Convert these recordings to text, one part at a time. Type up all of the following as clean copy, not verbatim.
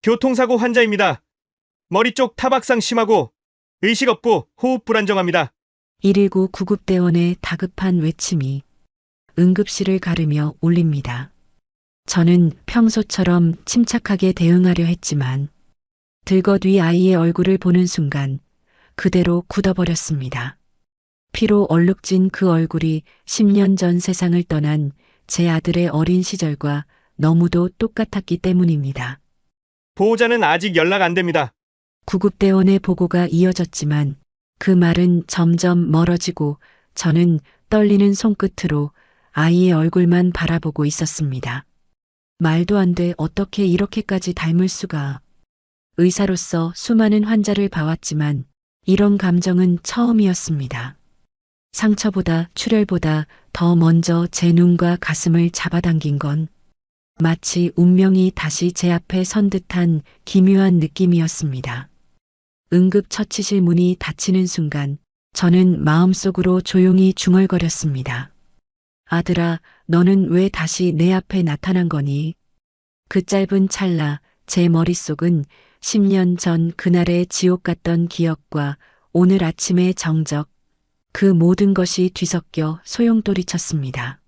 교통사고 환자입니다. 머리 쪽 타박상 심하고 의식 없고 호흡 불안정합니다. 119 구급대원의 다급한 외침이 응급실을 가르며 울립니다. 저는 평소처럼 침착하게 대응하려 했지만 들것위 아이의 얼굴을 보는 순간 그대로 굳어버렸습니다. 피로 얼룩진 그 얼굴이 10년 전 세상을 떠난 제 아들의 어린 시절과 너무도 똑같았기 때문입니다. 보호자는 아직 연락 안 됩니다. 구급대원의 보고가 이어졌지만 그 말은 점점 멀어지고 저는 떨리는 손끝으로 아이의 얼굴만 바라보고 있었습니다. 말도 안 돼, 어떻게 이렇게까지 닮을 수가. 의사로서 수많은 환자를 봐왔지만 이런 감정은 처음이었습니다. 상처보다 출혈보다 더 먼저 제 눈과 가슴을 잡아당긴 건 마치 운명이 다시 제 앞에 선 듯한 기묘한 느낌이었습니다. 응급처치실 문이 닫히는 순간 저는 마음속으로 조용히 중얼거렸습니다. 아들아, 너는 왜 다시 내 앞에 나타난 거니? 그 짧은 찰나 제 머릿속은 10년 전 그날의 지옥 같던 기억과 오늘 아침의 정적, 그 모든 것이 뒤섞여 소용돌이쳤습니다.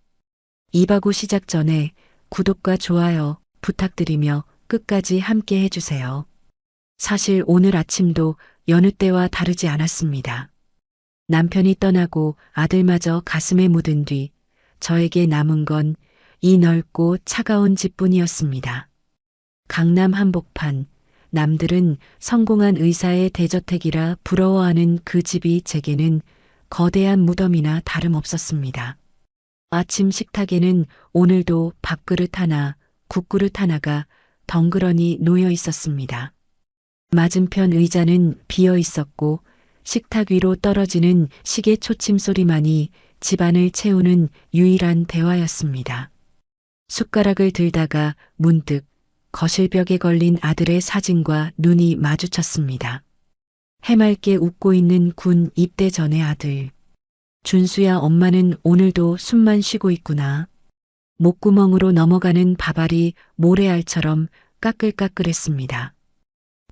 이바구 시작 전에 구독과 좋아요 부탁드리며 끝까지 함께 해주세요. 사실 오늘 아침도 여느 때와 다르지 않았습니다. 남편이 떠나고 아들마저 가슴에 묻은 뒤 저에게 남은 건 이 넓고 차가운 집뿐이었습니다. 강남 한복판, 남들은 성공한 의사의 대저택이라 부러워하는 그 집이 제게는 거대한 무덤이나 다름없었습니다. 아침 식탁에는 오늘도 밥그릇 하나, 국그릇 하나가 덩그러니 놓여 있었습니다. 맞은편 의자는 비어 있었고 식탁 위로 떨어지는 시계 초침 소리만이 집안을 채우는 유일한 대화였습니다. 숟가락을 들다가 문득 거실벽에 걸린 아들의 사진과 눈이 마주쳤습니다. 해맑게 웃고 있는 군 입대 전의 아들. 준수야, 엄마는 오늘도 숨만 쉬고 있구나. 목구멍으로 넘어가는 밥알이 모래알처럼 까끌까끌했습니다.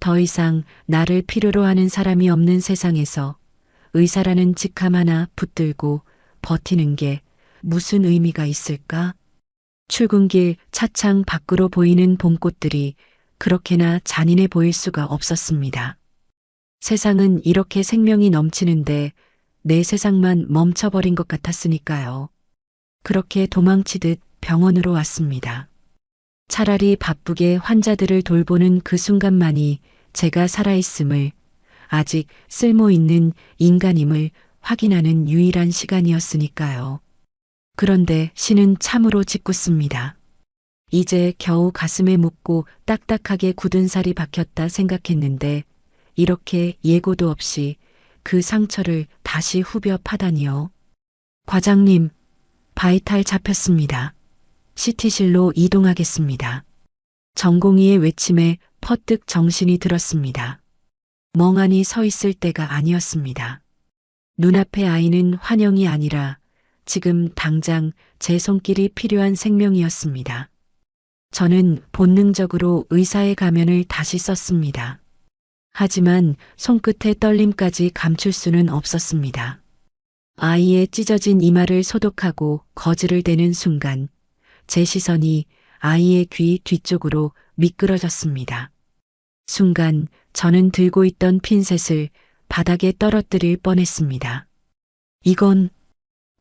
더 이상 나를 필요로 하는 사람이 없는 세상에서 의사라는 직함 하나 붙들고 버티는 게 무슨 의미가 있을까? 출근길 차창 밖으로 보이는 봄꽃들이 그렇게나 잔인해 보일 수가 없었습니다. 세상은 이렇게 생명이 넘치는데 내 세상만 멈춰버린 것 같았으니까요. 그렇게 도망치듯 병원으로 왔습니다. 차라리 바쁘게 환자들을 돌보는 그 순간만이 제가 살아있음을, 아직 쓸모있는 인간임을 확인하는 유일한 시간이었으니까요. 그런데 신은 참으로 짓궂습니다. 이제 겨우 가슴에 묻고 딱딱하게 굳은 살이 박혔다 생각했는데 이렇게 예고도 없이 그 상처를 다시 후벼 파다니요. 과장님, 바이탈 잡혔습니다. CT실로 이동하겠습니다. 전공의의 외침에 퍼뜩 정신이 들었습니다. 멍하니 서 있을 때가 아니었습니다. 눈앞의 아이는 환영이 아니라 지금 당장 제 손길이 필요한 생명이었습니다. 저는 본능적으로 의사의 가면을 다시 썼습니다. 하지만 손끝의 떨림까지 감출 수는 없었습니다. 아이의 찢어진 이마를 소독하고 거즈를 대는 순간 제 시선이 아이의 귀 뒤쪽으로 미끄러졌습니다. 순간 저는 들고 있던 핀셋을 바닥에 떨어뜨릴 뻔했습니다. 이건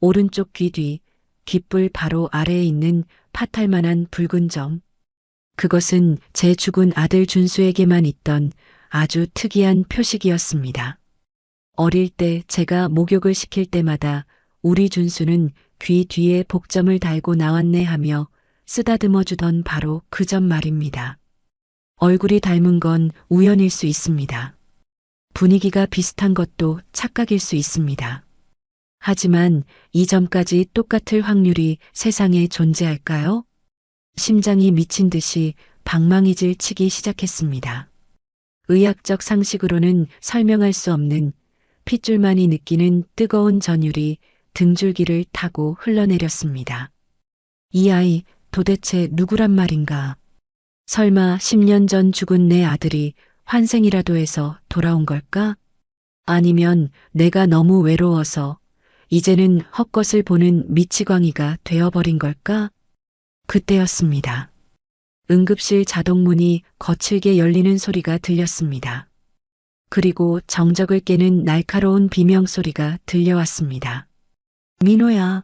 오른쪽 귀 뒤, 귓불 바로 아래에 있는 파탈만한 붉은 점. 그것은 제 죽은 아들 준수에게만 있던 아주 특이한 표식이었습니다. 어릴 때 제가 목욕을 시킬 때마다 우리 준수는 귀 뒤에 복점을 달고 나왔네 하며 쓰다듬어 주던 바로 그 점 말입니다. 얼굴이 닮은 건 우연일 수 있습니다. 분위기가 비슷한 것도 착각일 수 있습니다. 하지만 이 점까지 똑같을 확률이 세상에 존재할까요? 심장이 미친 듯이 방망이질 치기 시작했습니다. 의학적 상식으로는 설명할 수 없는 핏줄만이 느끼는 뜨거운 전율이 등줄기를 타고 흘러내렸습니다. 이 아이 도대체 누구란 말인가? 설마 10년 전 죽은 내 아들이 환생이라도 해서 돌아온 걸까? 아니면 내가 너무 외로워서 이제는 헛것을 보는 미치광이가 되어버린 걸까? 그때였습니다. 응급실 자동문이 거칠게 열리는 소리가 들렸습니다. 그리고 정적을 깨는 날카로운 비명소리가 들려왔습니다. 민호야,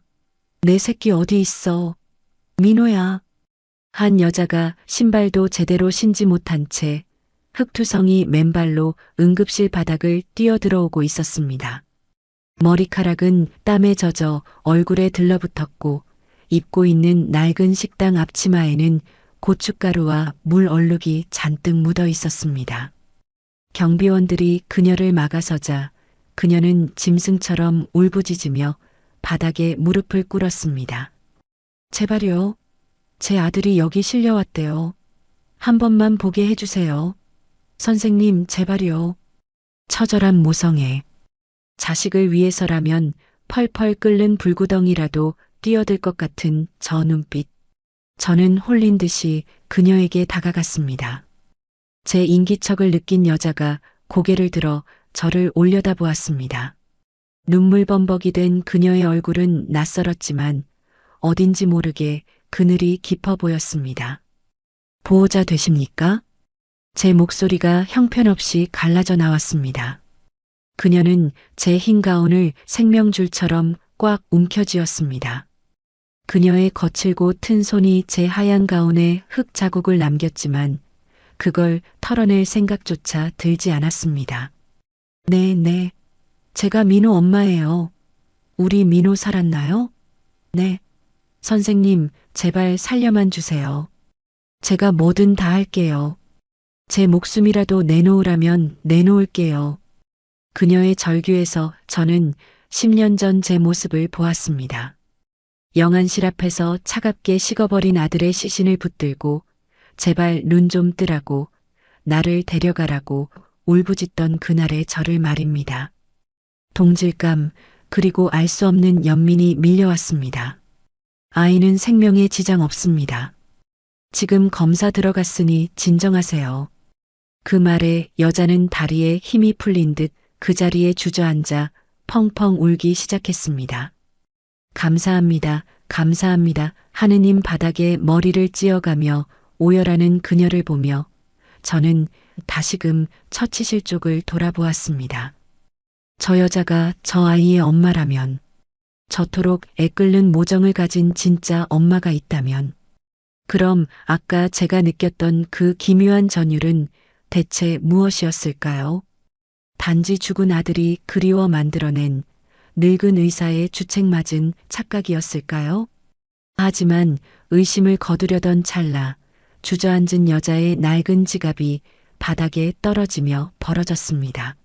내 새끼 어디 있어? 민호야. 한 여자가 신발도 제대로 신지 못한 채 흙투성이 맨발로 응급실 바닥을 뛰어들어오고 있었습니다. 머리카락은 땀에 젖어 얼굴에 들러붙었고 입고 있는 낡은 식당 앞치마에는 고춧가루와 물 얼룩이 잔뜩 묻어 있었습니다. 경비원들이 그녀를 막아서자 그녀는 짐승처럼 울부짖으며 바닥에 무릎을 꿇었습니다. 제발요. 제 아들이 여기 실려왔대요. 한 번만 보게 해주세요. 선생님, 제발요. 처절한 모성애. 자식을 위해서라면 펄펄 끓는 불구덩이라도 뛰어들 것 같은 저 눈빛. 저는 홀린 듯이 그녀에게 다가갔습니다. 제 인기척을 느낀 여자가 고개를 들어 저를 올려다보았습니다. 눈물 범벅이 된 그녀의 얼굴은 낯설었지만 어딘지 모르게 그늘이 깊어 보였습니다. 보호자 되십니까? 제 목소리가 형편없이 갈라져 나왔습니다. 그녀는 제 흰 가운을 생명줄처럼 꽉 움켜쥐었습니다. 그녀의 거칠고 튼 손이 제 하얀 가운에 흙 자국을 남겼지만 그걸 털어낼 생각조차 들지 않았습니다. 네. 제가 민호 엄마예요. 우리 민호 살았나요? 네. 선생님, 제발 살려만 주세요. 제가 뭐든 다 할게요. 제 목숨이라도 내놓으라면 내놓을게요. 그녀의 절규에서 저는 10년 전 제 모습을 보았습니다. 영안실 앞에서 차갑게 식어버린 아들의 시신을 붙들고 제발 눈 좀 뜨라고 나를 데려가라고 울부짖던 그날의 저를 말입니다. 동질감 그리고 알 수 없는 연민이 밀려왔습니다. 아이는 생명에 지장 없습니다. 지금 검사 들어갔으니 진정하세요. 그 말에 여자는 다리에 힘이 풀린 듯 그 자리에 주저앉아 펑펑 울기 시작했습니다. 감사합니다. 하느님 바닥에 머리를 찧어가며 오열하는 그녀를 보며 저는 다시금 처치실 쪽을 돌아보았습니다. 저 여자가 저 아이의 엄마라면, 저토록 애끓는 모정을 가진 진짜 엄마가 있다면, 그럼 아까 제가 느꼈던 그 기묘한 전율은 대체 무엇이었을까요? 단지 죽은 아들이 그리워 만들어낸 늙은 의사의 주책맞은 착각이었을까요? 하지만 의심을 거두려던 찰나 주저앉은 여자의 낡은 지갑이 바닥에 떨어지며 벌어졌습니다.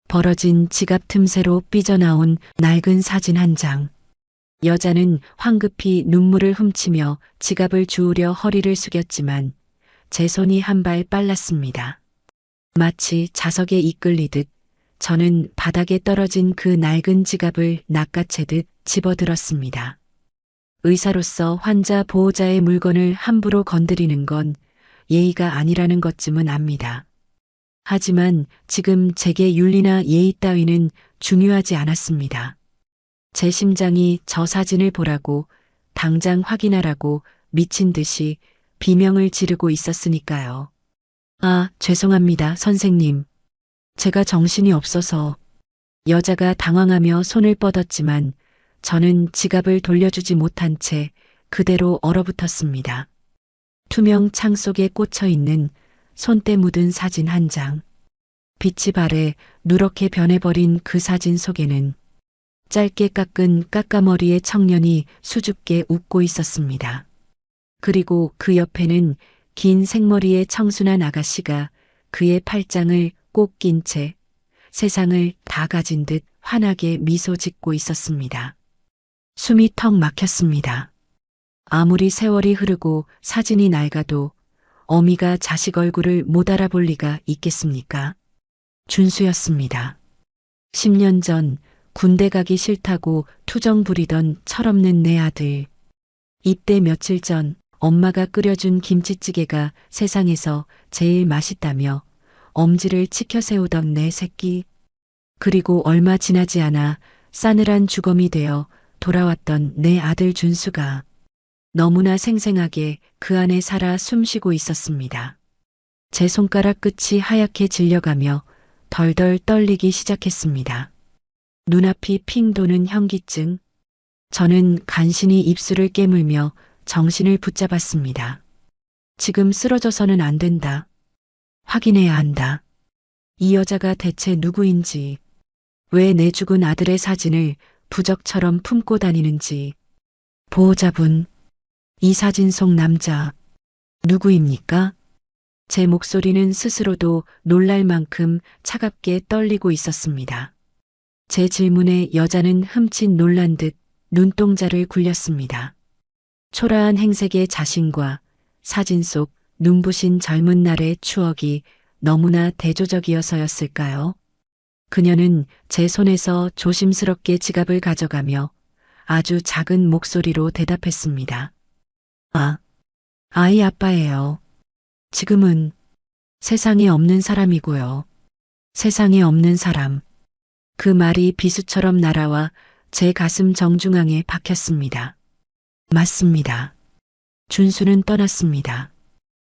벌어진 지갑 틈새로 삐져나온 낡은 사진 한 장. 여자는 황급히 눈물을 훔치며 지갑을 주우려 허리를 숙였지만 제 손이 한 발 빨랐습니다. 마치 자석에 이끌리듯 저는 바닥에 떨어진 그 낡은 지갑을 낚아채듯 집어들었습니다. 의사로서 환자 보호자의 물건을 함부로 건드리는 건 예의가 아니라는 것쯤은 압니다. 하지만 지금 제게 윤리나 예의 따위는 중요하지 않았습니다. 제 심장이 저 사진을 보라고 당장 확인하라고 미친 듯이 비명을 지르고 있었으니까요. 아, 죄송합니다, 선생님. 제가 정신이 없어서. 여자가 당황하며 손을 뻗었지만 저는 지갑을 돌려주지 못한 채 그대로 얼어붙었습니다. 투명 창 속에 꽂혀 있는 손때 묻은 사진 한 장. 빛이 발해 누렇게 변해버린 그 사진 속에는 짧게 깎은 까까머리의 청년이 수줍게 웃고 있었습니다. 그리고 그 옆에는 긴 생머리의 청순한 아가씨가 그의 팔짱을 꼭 낀 채 세상을 다 가진 듯 환하게 미소 짓고 있었습니다. 숨이 턱 막혔습니다. 아무리 세월이 흐르고 사진이 낡아도 어미가 자식 얼굴을 못 알아볼 리가 있겠습니까? 준수였습니다. 10년 전 군대 가기 싫다고 투정 부리던 철없는 내 아들. 입대 며칠 전 엄마가 끓여준 김치찌개가 세상에서 제일 맛있다며 엄지를 치켜 세우던 내 새끼. 그리고 얼마 지나지 않아 싸늘한 주검이 되어 돌아왔던 내 아들 준수가 너무나 생생하게 그 안에 살아 숨쉬고 있었습니다. 제 손가락 끝이 하얗게 질려가며 덜덜 떨리기 시작했습니다. 눈앞이 핑 도는 현기증. 저는 간신히 입술을 깨물며 정신을 붙잡았습니다. 지금 쓰러져서는 안 된다. 확인해야 한다. 이 여자가 대체 누구인지, 왜 내 죽은 아들의 사진을 부적처럼 품고 다니는지. 보호자분, 이 사진 속 남자, 누구입니까? 제 목소리는 스스로도 놀랄 만큼 차갑게 떨리고 있었습니다. 제 질문에 여자는 흠칫 놀란 듯 눈동자를 굴렸습니다. 초라한 행색의 자신과 사진 속 눈부신 젊은 날의 추억이 너무나 대조적이어서였을까요? 그녀는 제 손에서 조심스럽게 지갑을 가져가며 아주 작은 목소리로 대답했습니다. 아이 아빠예요. 지금은 세상에 없는 사람이고요. 세상에 없는 사람. 그 말이 비수처럼 날아와 제 가슴 정중앙에 박혔습니다. 맞습니다. 준수는 떠났습니다.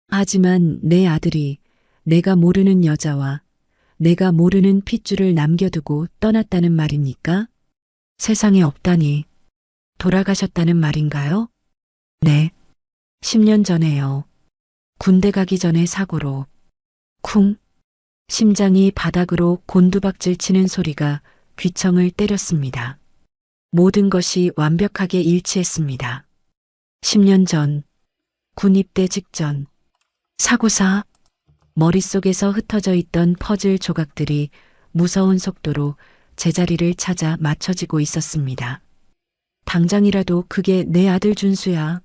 하지만 내 아들이 내가 모르는 여자와 내가 모르는 핏줄을 남겨두고 떠났다는 말입니까? 세상에 없다니 돌아가셨다는 말인가요? 네. 10년 전에요. 군대 가기 전에 사고로. 쿵. 심장이 바닥으로 곤두박질 치는 소리가 귀청을 때렸습니다. 모든 것이 완벽하게 일치했습니다. 10년 전, 군 입대 직전, 사고사, 머릿속에서 흩어져 있던 퍼즐 조각들이 무서운 속도로 제자리를 찾아 맞춰지고 있었습니다. 당장이라도 그게 내 아들 준수야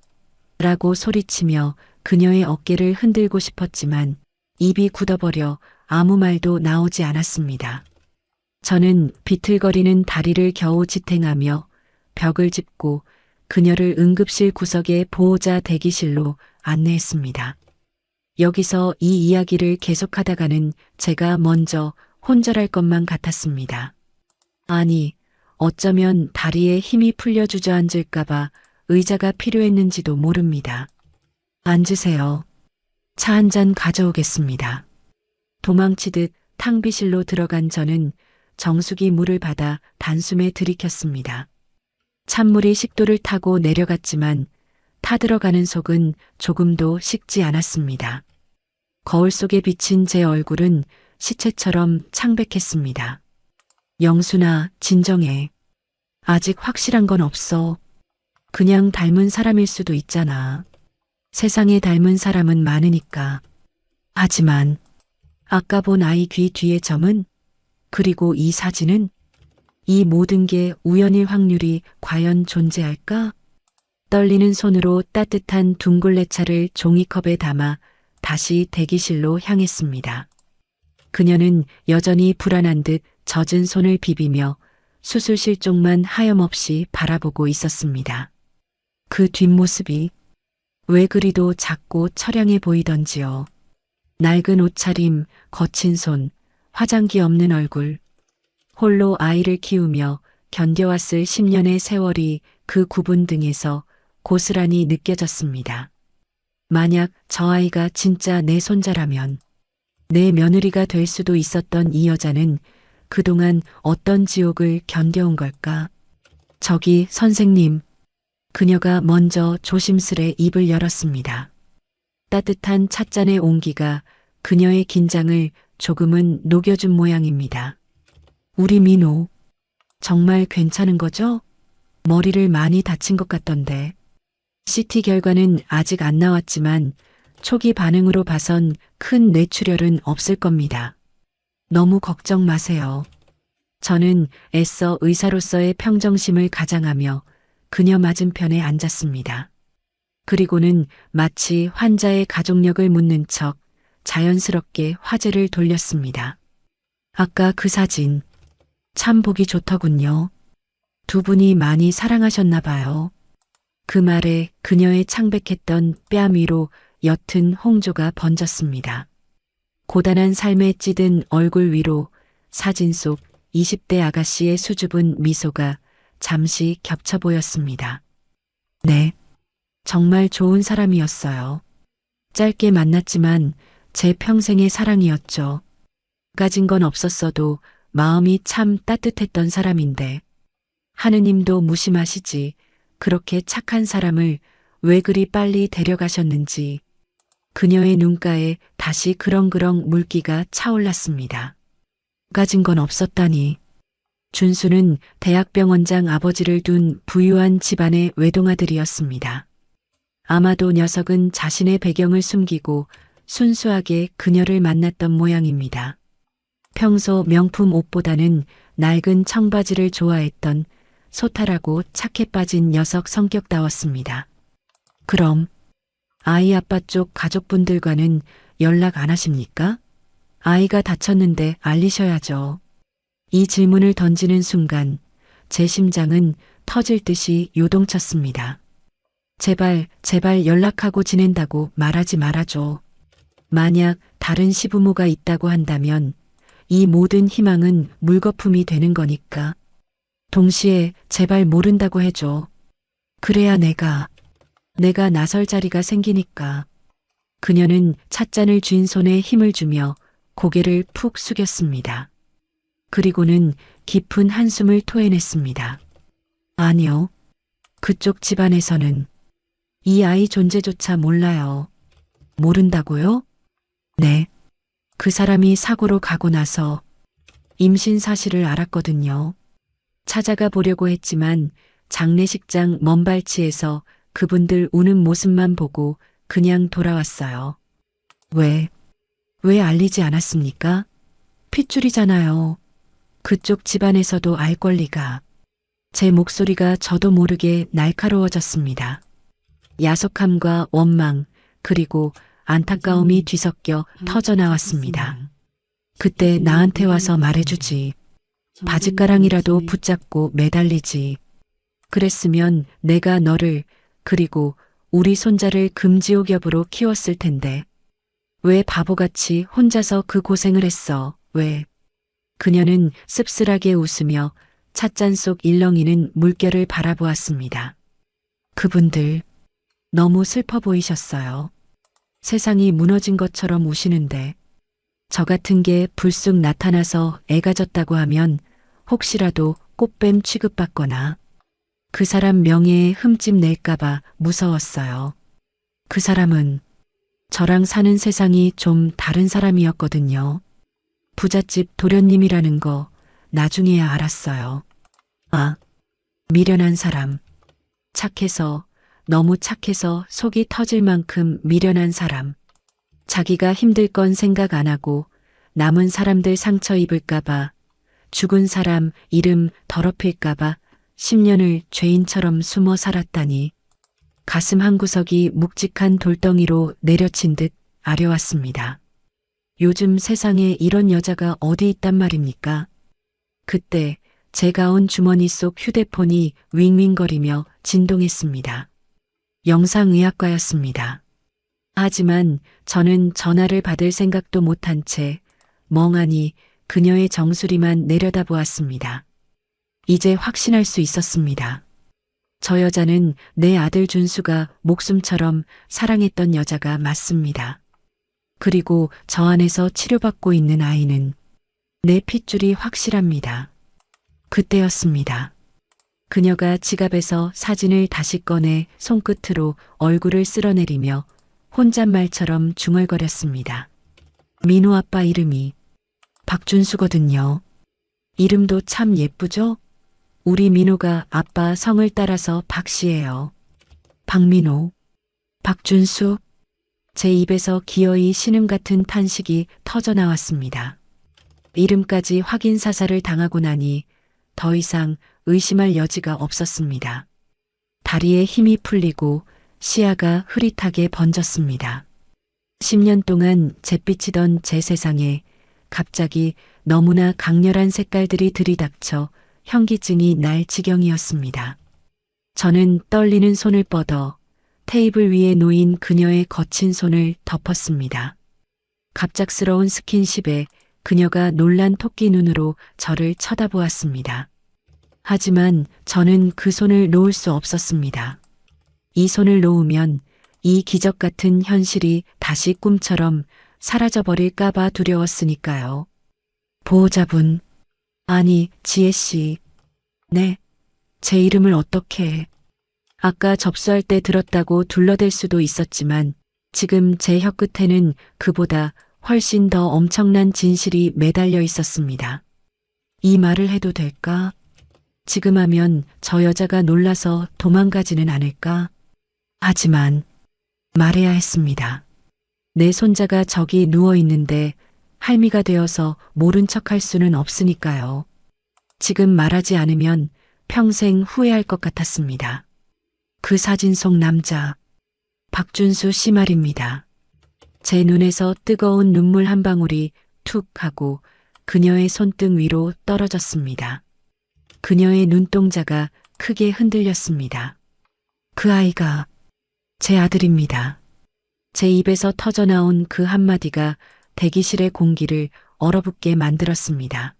라고 소리치며 그녀의 어깨를 흔들고 싶었지만 입이 굳어버려 아무 말도 나오지 않았습니다. 저는 비틀거리는 다리를 겨우 지탱하며 벽을 짚고 그녀를 응급실 구석의 보호자 대기실로 안내했습니다. 여기서 이 이야기를 계속하다가는 제가 먼저 혼절할 것만 같았습니다. 아니, 어쩌면 다리에 힘이 풀려 주저앉을까봐 의자가 필요했는지도 모릅니다. 앉으세요. 차 한 잔 가져오겠습니다. 도망치듯 탕비실로 들어간 저는 정수기 물을 받아 단숨에 들이켰습니다. 찬물이 식도를 타고 내려갔지만 타들어가는 속은 조금도 식지 않았습니다. 거울 속에 비친 제 얼굴은 시체처럼 창백했습니다. 영순아, 진정해. 아직 확실한 건 없어. 그냥 닮은 사람일 수도 있잖아. 세상에 닮은 사람은 많으니까. 하지만 아까 본 아이 귀 뒤의 점은, 그리고 이 사진은, 이 모든 게 우연일 확률이 과연 존재할까? 떨리는 손으로 따뜻한 둥글레차를 종이컵에 담아 다시 대기실로 향했습니다. 그녀는 여전히 불안한 듯 젖은 손을 비비며 수술실 쪽만 하염없이 바라보고 있었습니다. 그 뒷모습이 왜 그리도 작고 처량해 보이던지요. 낡은 옷차림, 거친 손, 화장기 없는 얼굴. 홀로 아이를 키우며 견뎌왔을 10년의 세월이 그 구분 등에서 고스란히 느껴졌습니다. 만약 저 아이가 진짜 내 손자라면 내 며느리가 될 수도 있었던 이 여자는 그동안 어떤 지옥을 견뎌온 걸까? 저기 선생님. 그녀가 먼저 조심스레 입을 열었습니다. 따뜻한 찻잔의 온기가 그녀의 긴장을 조금은 녹여준 모양입니다. 우리 민호, 정말 괜찮은 거죠? 머리를 많이 다친 것 같던데. CT 결과는 아직 안 나왔지만 초기 반응으로 봐선 큰 뇌출혈은 없을 겁니다. 너무 걱정 마세요. 저는 애써 의사로서의 평정심을 가장하며 그녀 맞은편에 앉았습니다. 그리고는 마치 환자의 가족력을 묻는 척 자연스럽게 화제를 돌렸습니다. 아까 그 사진, 참 보기 좋더군요. 두 분이 많이 사랑하셨나 봐요. 그 말에 그녀의 창백했던 뺨 위로 옅은 홍조가 번졌습니다. 고단한 삶에 찌든 얼굴 위로 사진 속 20대 아가씨의 수줍은 미소가 잠시 겹쳐 보였습니다. 네, 정말 좋은 사람이었어요. 짧게 만났지만 제 평생의 사랑이었죠. 가진 건 없었어도 마음이 참 따뜻했던 사람인데 하느님도 무심하시지 그렇게 착한 사람을 왜 그리 빨리 데려가셨는지 그녀의 눈가에 다시 그렁그렁 물기가 차올랐습니다. 가진 건 없었다니. 준수는 대학병원장 아버지를 둔 부유한 집안의 외동아들이었습니다. 아마도 녀석은 자신의 배경을 숨기고 순수하게 그녀를 만났던 모양입니다. 평소 명품 옷보다는 낡은 청바지를 좋아했던 소탈하고 착해 빠진 녀석 성격다웠습니다. 그럼 아이 아빠 쪽 가족분들과는 연락 안 하십니까? 아이가 다쳤는데 알리셔야죠. 이 질문을 던지는 순간 제 심장은 터질 듯이 요동쳤습니다. 제발 연락하고 지낸다고 말하지 말아줘. 만약 다른 시부모가 있다고 한다면 이 모든 희망은 물거품이 되는 거니까. 동시에 제발 모른다고 해줘. 그래야 내가 나설 자리가 생기니까. 그녀는 찻잔을 쥔 손에 힘을 주며 고개를 푹 숙였습니다. 그리고는 깊은 한숨을 토해냈습니다. 아니요. 그쪽 집안에서는 이 아이 존재조차 몰라요. 모른다고요? 네. 그 사람이 사고로 가고 나서 임신 사실을 알았거든요. 찾아가 보려고 했지만 장례식장 먼발치에서 그분들 우는 모습만 보고 그냥 돌아왔어요. 왜 알리지 않았습니까? 핏줄이잖아요. 그쪽 집안에서도 알 권리가. 제 목소리가 저도 모르게 날카로워졌습니다. 야속함과 원망 그리고 안타까움이 뒤섞여 터져나왔습니다. 그때 나한테 와서 말해주지. 바짓가랑이라도 붙잡고 매달리지. 그랬으면 내가 너를 그리고 우리 손자를 금지옥엽으로 키웠을 텐데. 왜 바보같이 혼자서 그 고생을 했어? 왜? 그녀는 씁쓸하게 웃으며 찻잔 속 일렁이는 물결을 바라보았습니다. 그분들 너무 슬퍼 보이셨어요. 세상이 무너진 것처럼 우시는데 저 같은 게 불쑥 나타나서 애가 졌다고 하면 혹시라도 꽃뱀 취급받거나 그 사람 명예에 흠집 낼까봐 무서웠어요. 그 사람은 저랑 사는 세상이 좀 다른 사람이었거든요. 부잣집 도련님이라는 거 나중에야 알았어요. 아, 미련한 사람. 착해서, 너무 착해서 속이 터질 만큼 미련한 사람. 자기가 힘들 건 생각 안 하고 남은 사람들 상처 입을까봐, 죽은 사람 이름 더럽힐까봐 10년을 죄인처럼 숨어 살았다니. 가슴 한구석이 묵직한 돌덩이로 내려친 듯 아려왔습니다. 요즘 세상에 이런 여자가 어디 있단 말입니까? 그때 제가 온 주머니 속 휴대폰이 윙윙거리며 진동했습니다. 영상의학과였습니다. 하지만 저는 전화를 받을 생각도 못한 채 멍하니 그녀의 정수리만 내려다보았습니다. 이제 확신할 수 있었습니다. 저 여자는 내 아들 준수가 목숨처럼 사랑했던 여자가 맞습니다. 그리고 저 안에서 치료받고 있는 아이는 내 핏줄이 확실합니다. 그때였습니다. 그녀가 지갑에서 사진을 다시 꺼내 손끝으로 얼굴을 쓸어내리며 혼잣말처럼 중얼거렸습니다. 민호 아빠 이름이 박준수거든요. 이름도 참 예쁘죠? 우리 민호가 아빠 성을 따라서 박씨예요. 박민호, 박준수. 제 입에서 기어이 신음 같은 탄식이 터져나왔습니다. 이름까지 확인 사살을 당하고 나니 더 이상 의심할 여지가 없었습니다. 다리에 힘이 풀리고 시야가 흐릿하게 번졌습니다. 10년 동안 잿빛이던 제 세상에 갑자기 너무나 강렬한 색깔들이 들이닥쳐 현기증이 날 지경이었습니다. 저는 떨리는 손을 뻗어 테이블 위에 놓인 그녀의 거친 손을 덮었습니다. 갑작스러운 스킨십에 그녀가 놀란 토끼 눈으로 저를 쳐다보았습니다. 하지만 저는 그 손을 놓을 수 없었습니다. 이 손을 놓으면 이 기적 같은 현실이 다시 꿈처럼 사라져버릴까봐 두려웠으니까요. 보호자분, 아니, 지혜씨. 네, 제 이름을 어떻게... 아까 접수할 때 들었다고 둘러댈 수도 있었지만 지금 제 혀끝에는 그보다 훨씬 더 엄청난 진실이 매달려 있었습니다. 이 말을 해도 될까? 지금 하면 저 여자가 놀라서 도망가지는 않을까? 하지만 말해야 했습니다. 내 손자가 저기 누워 있는데 할미가 되어서 모른 척할 수는 없으니까요. 지금 말하지 않으면 평생 후회할 것 같았습니다. 그 사진 속 남자, 박준수 씨 말입니다. 제 눈에서 뜨거운 눈물 한 방울이 툭 하고 그녀의 손등 위로 떨어졌습니다. 그녀의 눈동자가 크게 흔들렸습니다. 그 아이가 제 아들입니다. 제 입에서 터져나온 그 한마디가 대기실의 공기를 얼어붙게 만들었습니다.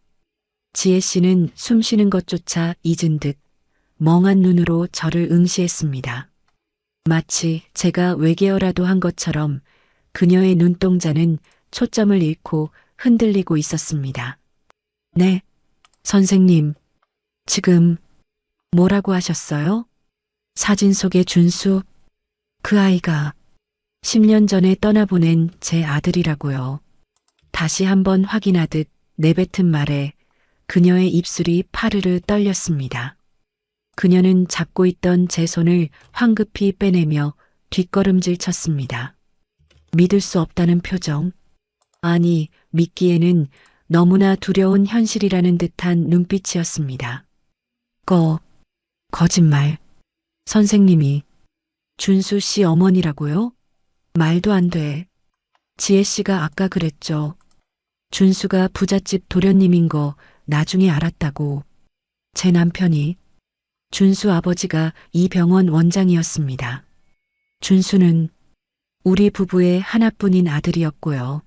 지혜 씨는 숨 쉬는 것조차 잊은 듯 멍한 눈으로 저를 응시했습니다. 마치 제가 외계어라도 한 것처럼 그녀의 눈동자는 초점을 잃고 흔들리고 있었습니다. 네, 선생님, 지금 뭐라고 하셨어요? 사진 속의 준수, 그 아이가 10년 전에 떠나보낸 제 아들이라고요. 다시 한번 확인하듯 내뱉은 말에 그녀의 입술이 파르르 떨렸습니다. 그녀는 잡고 있던 제 손을 황급히 빼내며 뒷걸음질 쳤습니다. 믿을 수 없다는 표정. 아니, 믿기에는 너무나 두려운 현실이라는 듯한 눈빛이었습니다. 거짓말. 선생님이 준수 씨 어머니라고요? 말도 안 돼. 지혜 씨가 아까 그랬죠. 준수가 부잣집 도련님인 거 나중에 알았다고. 제 남편이 준수 아버지가 이 병원 원장이었습니다. 준수는 우리 부부의 하나뿐인 아들이었고요.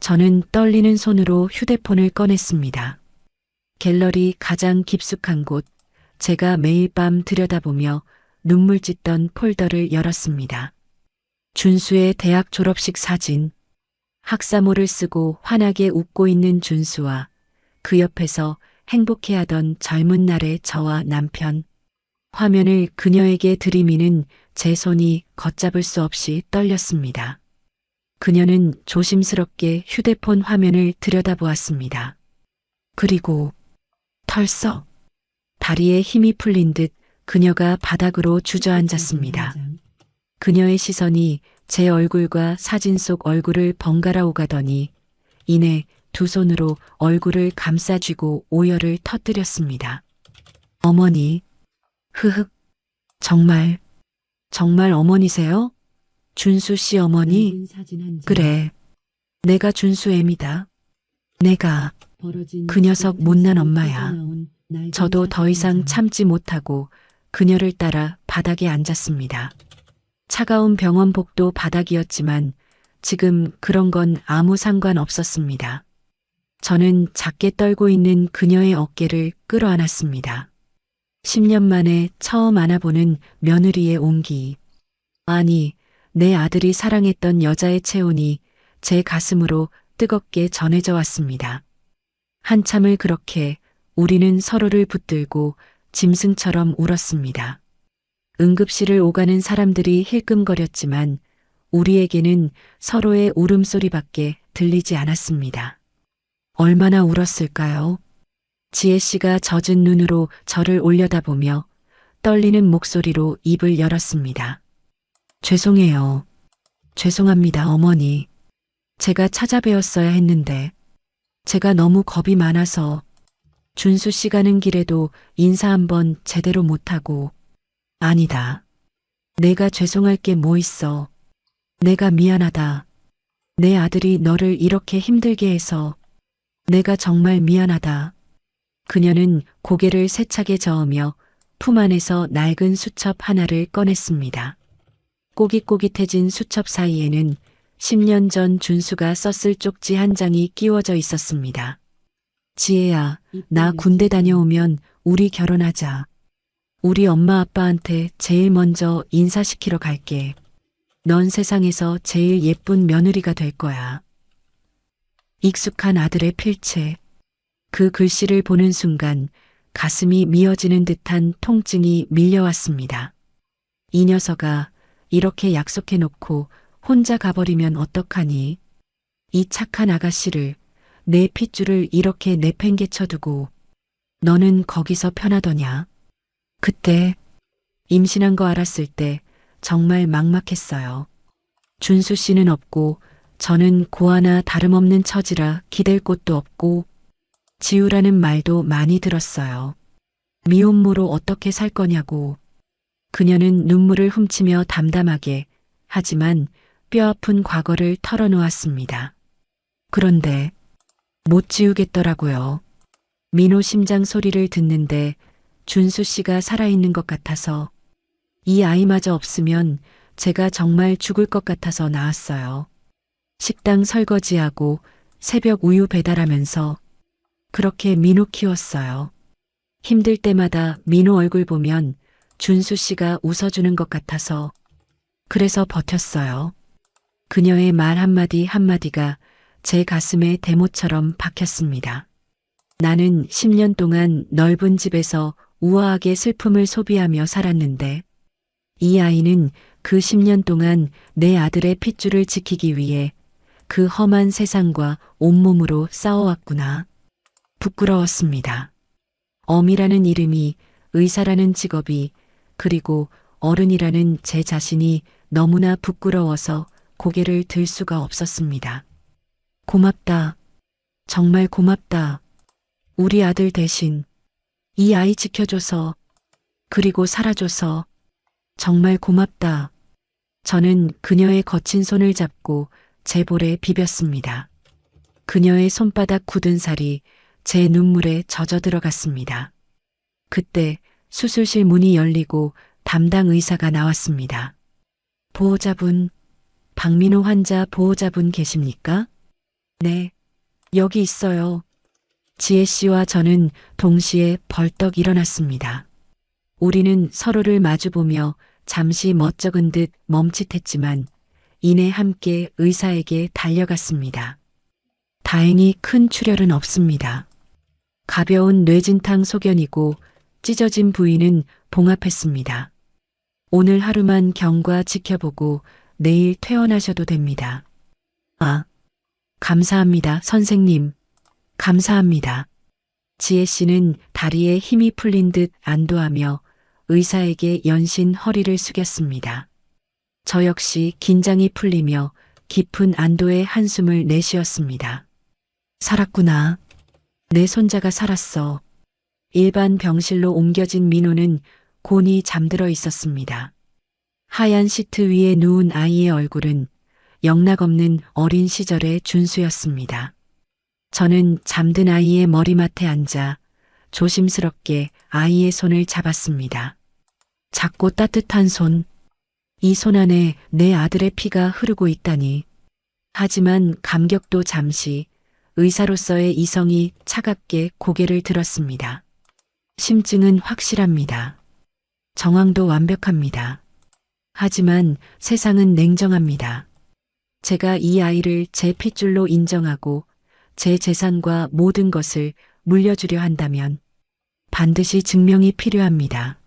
저는 떨리는 손으로 휴대폰을 꺼냈습니다. 갤러리 가장 깊숙한 곳, 제가 매일 밤 들여다보며 눈물 짓던 폴더를 열었습니다. 준수의 대학 졸업식 사진, 학사모를 쓰고 환하게 웃고 있는 준수와 그 옆에서 행복해하던 젊은 날의 저와 남편. 화면을 그녀에게 들이미는 제 손이 걷잡을 수 없이 떨렸습니다. 그녀는 조심스럽게 휴대폰 화면을 들여다보았습니다. 그리고 털썩 다리에 힘이 풀린 듯 그녀가 바닥으로 주저앉았습니다. 그녀의 시선이 제 얼굴과 사진 속 얼굴을 번갈아 오가더니 이내 두 손으로 얼굴을 감싸쥐고 오열을 터뜨렸습니다. 어머니, 흐흑, 정말 어머니세요? 준수 씨 어머니? 그래, 내가 준수 애미다. 내가 그 녀석 못난 엄마야. 저도 더 이상 참지 못하고 그녀를 따라 바닥에 앉았습니다. 차가운 병원복도 바닥이었지만 지금 그런 건 아무 상관 없었습니다. 저는 작게 떨고 있는 그녀의 어깨를 끌어안았습니다. 10년 만에 처음 안아보는 며느리의 온기. 아니, 내 아들이 사랑했던 여자의 체온이 제 가슴으로 뜨겁게 전해져 왔습니다. 한참을 그렇게 우리는 서로를 붙들고 짐승처럼 울었습니다. 응급실을 오가는 사람들이 힐끔거렸지만 우리에게는 서로의 울음소리밖에 들리지 않았습니다. 얼마나 울었을까요? 지혜 씨가 젖은 눈으로 저를 올려다보며 떨리는 목소리로 입을 열었습니다. 죄송해요. 죄송합니다, 어머니. 제가 찾아뵈었어야 했는데 제가 너무 겁이 많아서 준수 씨 가는 길에도 인사 한번 제대로 못하고. 아니다. 내가 죄송할 게 뭐 있어. 내가 미안하다. 내 아들이 너를 이렇게 힘들게 해서 내가 정말 미안하다. 그녀는 고개를 세차게 저으며 품 안에서 낡은 수첩 하나를 꺼냈습니다. 꼬깃꼬깃해진 수첩 사이에는 10년 전 준수가 썼을 쪽지 한 장이 끼워져 있었습니다. 지혜야, 나 군대 다녀오면 우리 결혼하자. 우리 엄마 아빠한테 제일 먼저 인사시키러 갈게. 넌 세상에서 제일 예쁜 며느리가 될 거야. 익숙한 아들의 필체. 그 글씨를 보는 순간 가슴이 미어지는 듯한 통증이 밀려왔습니다. 이 녀석아, 이렇게 약속해놓고 혼자 가버리면 어떡하니? 이 착한 아가씨를, 내 핏줄을 이렇게 내팽개쳐두고 너는 거기서 편하더냐? 그때 임신한 거 알았을 때 정말 막막했어요. 준수 씨는 없고 저는 고아나 다름없는 처지라 기댈 곳도 없고 지우라는 말도 많이 들었어요. 미혼모로 어떻게 살 거냐고. 그녀는 눈물을 훔치며 담담하게 하지만 뼈아픈 과거를 털어놓았습니다. 그런데 못 지우겠더라고요. 민호 심장 소리를 듣는데 준수 씨가 살아있는 것 같아서 이 아이마저 없으면 제가 정말 죽을 것 같아서 나왔어요. 식당 설거지하고 새벽 우유 배달하면서 그렇게 민호 키웠어요. 힘들 때마다 민호 얼굴 보면 준수 씨가 웃어주는 것 같아서 그래서 버텼어요. 그녀의 말 한마디 한마디가 제 가슴에 대못처럼 박혔습니다. 나는 10년 동안 넓은 집에서 우아하게 슬픔을 소비하며 살았는데 이 아이는 그 10년 동안 내 아들의 핏줄을 지키기 위해 그 험한 세상과 온몸으로 싸워왔구나. 부끄러웠습니다. 어미라는 이름이, 의사라는 직업이, 그리고 어른이라는 제 자신이 너무나 부끄러워서 고개를 들 수가 없었습니다. 고맙다. 정말 고맙다. 우리 아들 대신 이 아이 지켜줘서, 그리고 살아줘서 정말 고맙다. 저는 그녀의 거친 손을 잡고 제 볼에 비볐습니다. 그녀의 손바닥 굳은 살이 제 눈물에 젖어 들어갔습니다. 그때 수술실 문이 열리고 담당 의사가 나왔습니다. 보호자분, 박민호 환자 보호자분 계십니까? 네, 여기 있어요. 지혜 씨와 저는 동시에 벌떡 일어났습니다. 우리는 서로를 마주보며 잠시 멋쩍은 듯 멈칫했지만 이내 함께 의사에게 달려갔습니다. 다행히 큰 출혈은 없습니다. 가벼운 뇌진탕 소견이고 찢어진 부위는 봉합했습니다. 오늘 하루만 경과 지켜보고 내일 퇴원하셔도 됩니다. 아, 감사합니다, 선생님. 감사합니다. 지혜 씨는 다리에 힘이 풀린 듯 안도하며 의사에게 연신 허리를 숙였습니다. 저 역시 긴장이 풀리며 깊은 안도의 한숨을 내쉬었습니다. 살았구나. 내 손자가 살았어. 일반 병실로 옮겨진 민호는 곤히 잠들어 있었습니다. 하얀 시트 위에 누운 아이의 얼굴은 영락없는 어린 시절의 준수였습니다. 저는 잠든 아이의 머리맡에 앉아 조심스럽게 아이의 손을 잡았습니다. 작고 따뜻한 손. 이 손 안에 내 아들의 피가 흐르고 있다니. 하지만 감격도 잠시, 의사로서의 이성이 차갑게 고개를 들었습니다. 심증은 확실합니다. 정황도 완벽합니다. 하지만 세상은 냉정합니다. 제가 이 아이를 제 핏줄로 인정하고 제 재산과 모든 것을 물려주려 한다면 반드시 증명이 필요합니다.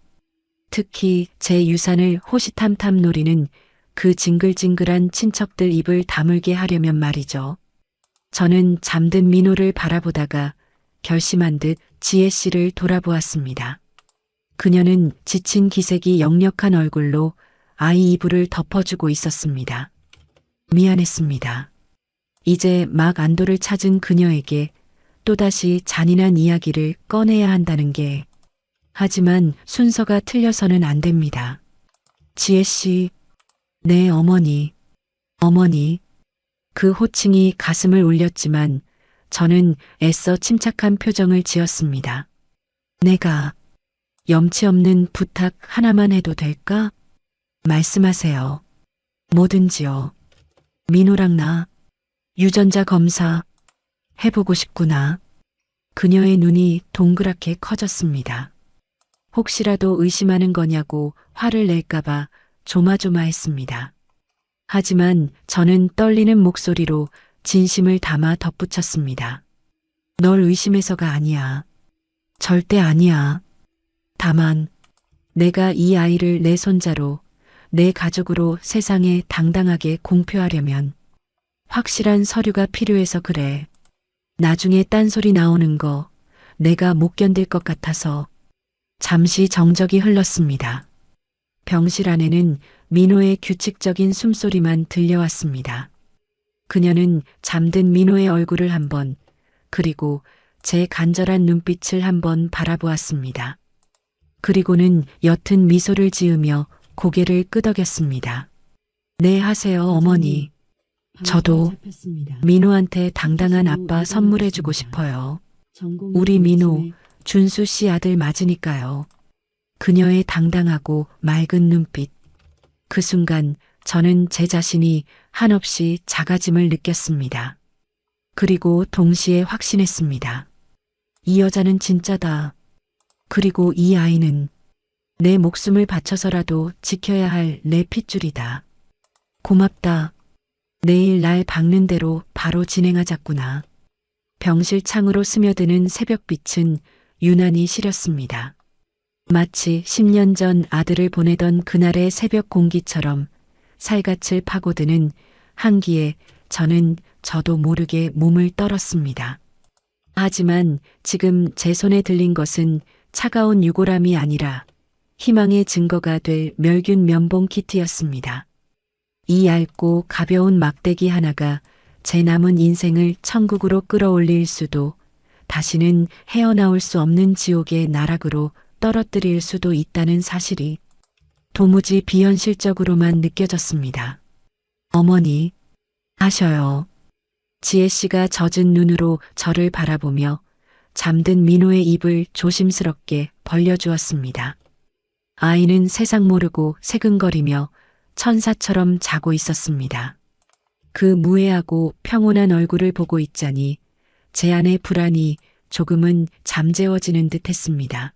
특히 제 유산을 호시탐탐 노리는 그 징글징글한 친척들 입을 다물게 하려면 말이죠. 저는 잠든 민호를 바라보다가 결심한 듯 지혜 씨를 돌아보았습니다. 그녀는 지친 기색이 역력한 얼굴로 아이 이불을 덮어주고 있었습니다. 미안했습니다. 이제 막 안도를 찾은 그녀에게 또다시 잔인한 이야기를 꺼내야 한다는 게, 하지만 순서가 틀려서는 안 됩니다. 지혜 씨, 내 어머니, 어머니. 그 호칭이 가슴을 울렸지만 저는 애써 침착한 표정을 지었습니다. 내가 염치 없는 부탁 하나만 해도 될까? 말씀하세요. 뭐든지요. 민호랑 나 유전자 검사 해보고 싶구나. 그녀의 눈이 동그랗게 커졌습니다. 혹시라도 의심하는 거냐고 화를 낼까봐 조마조마했습니다. 하지만 저는 떨리는 목소리로 진심을 담아 덧붙였습니다. 널 의심해서가 아니야. 절대 아니야. 다만 내가 이 아이를 내 손자로, 내 가족으로 세상에 당당하게 공표하려면 확실한 서류가 필요해서 그래. 나중에 딴소리 나오는 거 내가 못 견딜 것 같아서. 잠시 정적이 흘렀습니다. 병실 안에는 민호의 규칙적인 숨소리만 들려왔습니다. 그녀는 잠든 민호의 얼굴을 한번, 그리고 제 간절한 눈빛을 한번 바라보았습니다. 그리고는 옅은 미소를 지으며 고개를 끄덕였습니다. 네, 하세요, 어머니. 저도 민호한테 당당한 아빠 선물해주고 싶어요. 우리 민호, 준수 씨 아들 맞으니까요. 그녀의 당당하고 맑은 눈빛. 그 순간 저는 제 자신이 한없이 작아짐을 느꼈습니다. 그리고 동시에 확신했습니다. 이 여자는 진짜다. 그리고 이 아이는 내 목숨을 바쳐서라도 지켜야 할 내 핏줄이다. 고맙다. 내일 날 박는 대로 바로 진행하자꾸나. 병실 창으로 스며드는 새벽빛은 유난히 시렸습니다. 마치 10년 전 아들을 보내던 그날의 새벽 공기처럼 살갗을 파고드는 한기에 저도 모르게 몸을 떨었습니다. 하지만 지금 제 손에 들린 것은 차가운 유골함이 아니라 희망의 증거가 될 멸균 면봉 키트였습니다. 이 얇고 가벼운 막대기 하나가 제 남은 인생을 천국으로 끌어올릴 수도, 다시는 헤어나올 수 없는 지옥의 나락으로 떨어뜨릴 수도 있다는 사실이 도무지 비현실적으로만 느껴졌습니다. 어머니, 하셔요. 지혜 씨가 젖은 눈으로 저를 바라보며 잠든 민호의 입을 조심스럽게 벌려주었습니다. 아이는 세상 모르고 새근거리며 천사처럼 자고 있었습니다. 그 무해하고 평온한 얼굴을 보고 있자니 제 안의 불안이 조금은 잠재워지는 듯 했습니다.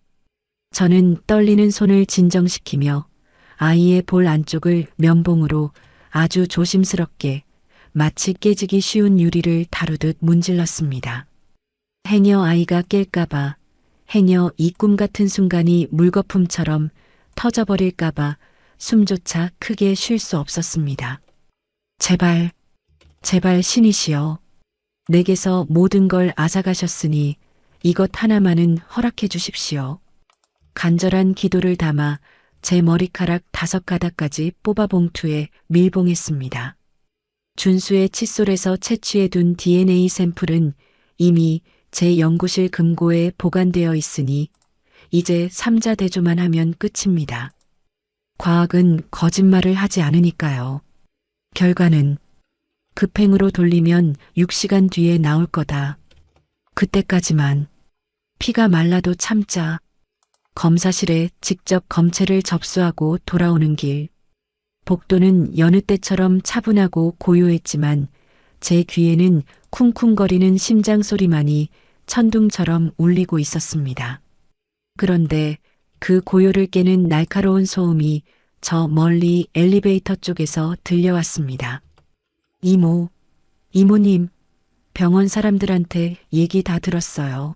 저는 떨리는 손을 진정시키며 아이의 볼 안쪽을 면봉으로 아주 조심스럽게 마치 깨지기 쉬운 유리를 다루듯 문질렀습니다. 행여 아이가 깰까봐, 행여 이 꿈 같은 순간이 물거품처럼 터져버릴까봐 숨조차 크게 쉴 수 없었습니다. 제발, 제발 신이시여. 내게서 모든 걸 앗아가셨으니 이것 하나만은 허락해 주십시오. 간절한 기도를 담아 제 머리카락 5가닥까지 뽑아 봉투에 밀봉했습니다. 준수의 칫솔에서 채취해둔 DNA 샘플은 이미 제 연구실 금고에 보관되어 있으니 이제 3자 대조만 하면 끝입니다. 과학은 거짓말을 하지 않으니까요. 결과는 급행으로 돌리면 6시간 뒤에 나올 거다. 그때까지만 피가 말라도 참자. 검사실에 직접 검체를 접수하고 돌아오는 길. 복도는 여느 때처럼 차분하고 고요했지만 제 귀에는 쿵쿵거리는 심장 소리만이 천둥처럼 울리고 있었습니다. 그런데 그 고요를 깨는 날카로운 소음이 저 멀리 엘리베이터 쪽에서 들려왔습니다. 이모님, 병원 사람들한테 얘기 다 들었어요.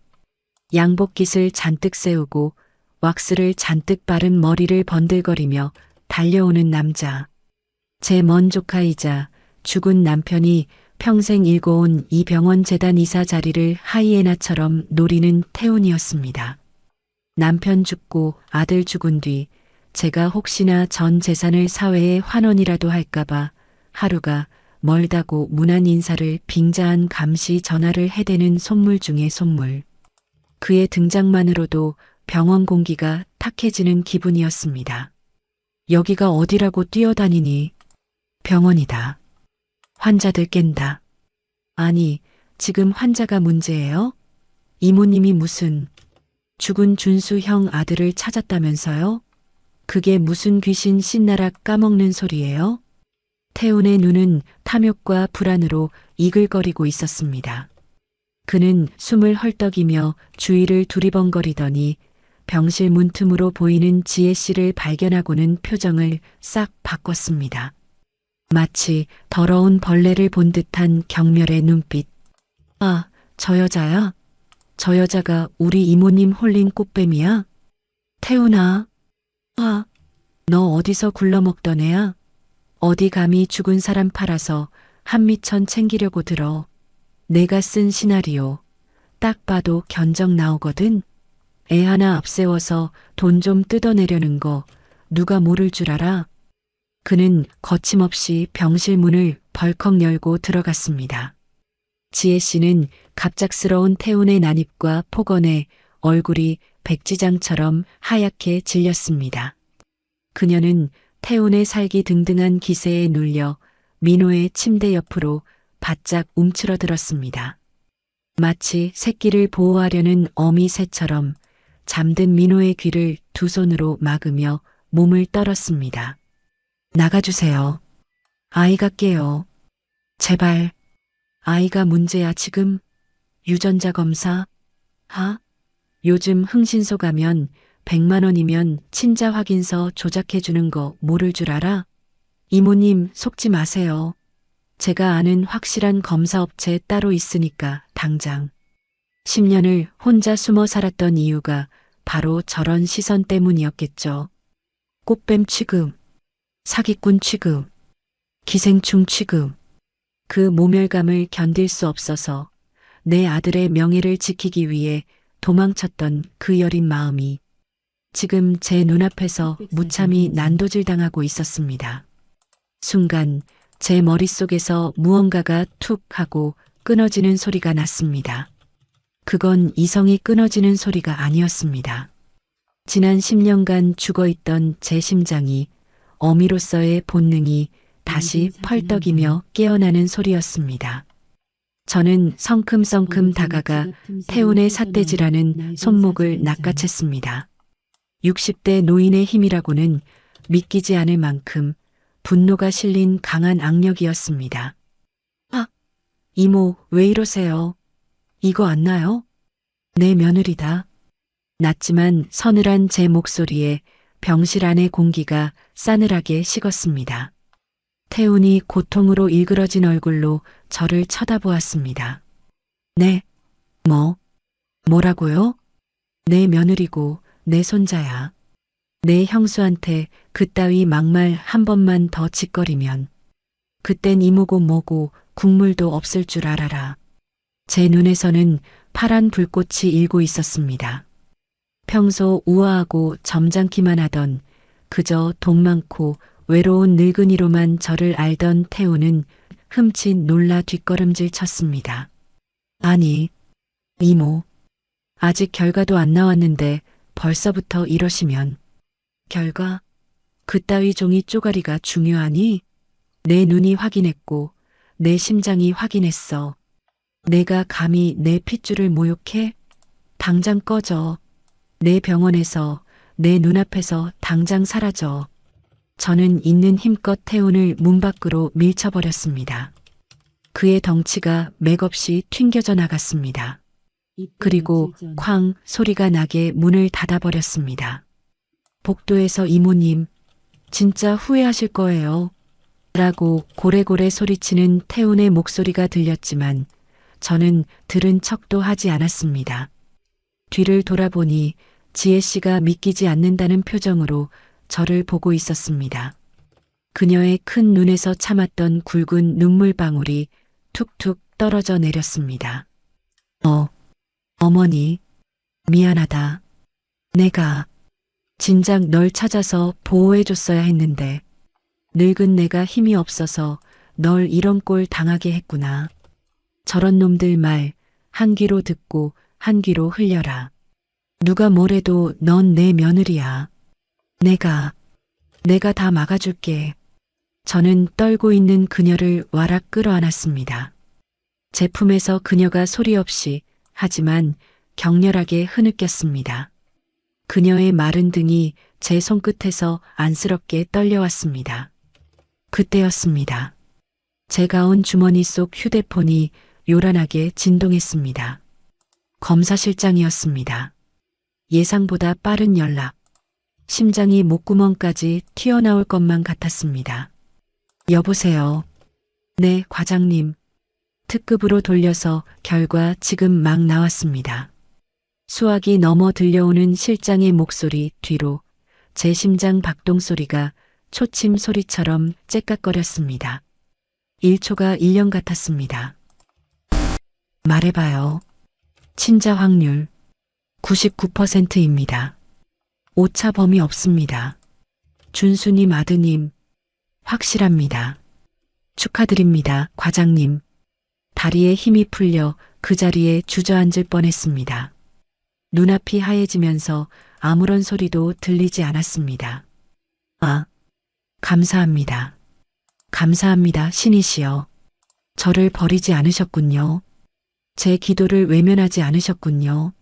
양복깃을 잔뜩 세우고 왁스를 잔뜩 바른 머리를 번들거리며 달려오는 남자. 제 먼 조카이자 죽은 남편이 평생 일궈온 이 병원 재단 이사 자리를 하이에나처럼 노리는 태운이었습니다. 남편 죽고 아들 죽은 뒤 제가 혹시나 전 재산을 사회에 환원이라도 할까봐 하루가 멀다고 무난 인사를 빙자한 감시 전화를 해대는 손물 중의 손물. 그의 등장만으로도 병원 공기가 탁해지는 기분이었습니다. 여기가 어디라고 뛰어다니니? 병원이다. 환자들 깬다. 아니, 지금 환자가 문제예요? 이모님이 무슨... 죽은 준수 형 아들을 찾았다면서요? 그게 무슨 귀신 신나락 까먹는 소리예요? 태훈의 눈은 탐욕과 불안으로 이글거리고 있었습니다. 그는 숨을 헐떡이며 주위를 두리번거리더니 병실 문틈으로 보이는 지혜 씨를 발견하고는 표정을 싹 바꿨습니다. 마치 더러운 벌레를 본 듯한 경멸의 눈빛. 아, 저 여자야? 저 여자가 우리 이모님 홀린 꽃뱀이야? 태훈아. 아, 너 어디서 굴러먹던 애야? 어디 감히 죽은 사람 팔아서 한미천 챙기려고 들어. 내가 쓴 시나리오. 딱 봐도 견적 나오거든. 애 하나 앞세워서 돈 좀 뜯어내려는 거 누가 모를 줄 알아? 그는 거침없이 병실 문을 벌컥 열고 들어갔습니다. 지혜 씨는 갑작스러운 태훈의 난입과 폭언에 얼굴이 백지장처럼 하얗게 질렸습니다. 그녀는 태훈의 살기 등등한 기세에 눌려 민호의 침대 옆으로 바짝 움츠러들었습니다. 마치 새끼를 보호하려는 어미 새처럼 잠든 민호의 귀를 두 손으로 막으며 몸을 떨었습니다. 나가주세요. 아이가 깨요. 제발. 아이가 문제야 지금. 유전자 검사. 요즘 흥신소 가면 100만 원이면 친자 확인서 조작해주는 거 모를 줄 알아? 이모님 속지 마세요. 제가 아는 확실한 검사업체 따로 있으니까 당장. 10년을 혼자 숨어 살았던 이유가 바로 저런 시선 때문이었겠죠. 꽃뱀 취급, 사기꾼 취급, 기생충 취급. 그 모멸감을 견딜 수 없어서 내 아들의 명예를 지키기 위해 도망쳤던 그 여린 마음이 지금 제 눈앞에서 무참히 난도질 당하고 있었습니다. 순간 제 머릿속에서 무언가가 툭 하고 끊어지는 소리가 났습니다. 그건 이성이 끊어지는 소리가 아니었습니다. 지난 10년간 죽어있던 제 심장이 어미로서의 본능이 다시 펄떡이며 깨어나는 소리였습니다. 저는 성큼성큼 다가가 태훈의 삿대질하는 손목을 낚아챘습니다. 60대 노인의 힘이라고는 믿기지 않을 만큼 분노가 실린 강한 악력이었습니다. 아, 이모, 왜 이러세요? 이거 안 나요? 내 며느리다. 낮지만 서늘한 제 목소리에 병실 안의 공기가 싸늘하게 식었습니다. 태훈이 고통으로 일그러진 얼굴로 저를 쳐다보았습니다. 네, 뭐라고요? 내 며느리고 내 손자야. 내 형수한테 그따위 막말 한 번만 더 짓거리면 그땐 이모고 뭐고 국물도 없을 줄 알아라. 제 눈에서는 파란 불꽃이 일고 있었습니다. 평소 우아하고 점잖기만 하던 그저 돈 많고 외로운 늙은이로만 저를 알던 태우는 흠칫 놀라 뒷걸음질 쳤습니다. 아니, 이모. 아직 결과도 안 나왔는데 벌써부터 이러시면. 결과? 그따위 종이 쪼가리가 중요하니? 내 눈이 확인했고 내 심장이 확인했어. 내가 감히 내 핏줄을 모욕해? 당장 꺼져. 내 병원에서 내 눈앞에서 당장 사라져. 저는 있는 힘껏 태훈을 문 밖으로 밀쳐버렸습니다. 그의 덩치가 맥없이 튕겨져 나갔습니다. 그리고 쾅 소리가 나게 문을 닫아버렸습니다. 복도에서 이모님, 진짜 후회하실 거예요. 라고 고래고래 소리치는 태훈의 목소리가 들렸지만 저는 들은 척도 하지 않았습니다. 뒤를 돌아보니 지혜 씨가 믿기지 않는다는 표정으로 저를 보고 있었습니다. 그녀의 큰 눈에서 참았던 굵은 눈물방울이 툭툭 떨어져 내렸습니다. 어머니, 미안하다. 내가 진작 널 찾아서 보호해줬어야 했는데 늙은 내가 힘이 없어서 널 이런 꼴 당하게 했구나. 저런 놈들 말 한 귀로 듣고 한 귀로 흘려라. 누가 뭐래도 넌 내 며느리야. 내가 다 막아줄게. 저는 떨고 있는 그녀를 와락 끌어안았습니다. 제 품에서 그녀가 소리 없이 하지만 격렬하게 흐느꼈습니다. 그녀의 마른 등이 제 손끝에서 안쓰럽게 떨려왔습니다. 그때였습니다. 제가 온 주머니 속 휴대폰이 요란하게 진동했습니다. 검사실장이었습니다. 예상보다 빠른 연락. 심장이 목구멍까지 튀어나올 것만 같았습니다. 여보세요. 네, 과장님. 특급으로 돌려서 결과 지금 막 나왔습니다. 수화기 넘어 들려오는 실장의 목소리 뒤로 제 심장 박동 소리가 초침 소리처럼 째깍거렸습니다. 1초가 1년 같았습니다. 말해봐요. 친자 확률 99%입니다. 오차 범위 없습니다. 준수님 아드님 확실합니다. 축하드립니다, 과장님. 다리에 힘이 풀려 그 자리에 주저앉을 뻔했습니다. 눈앞이 하얘지면서 아무런 소리도 들리지 않았습니다. 아, 감사합니다. 감사합니다, 신이시여. 저를 버리지 않으셨군요. 제 기도를 외면하지 않으셨군요.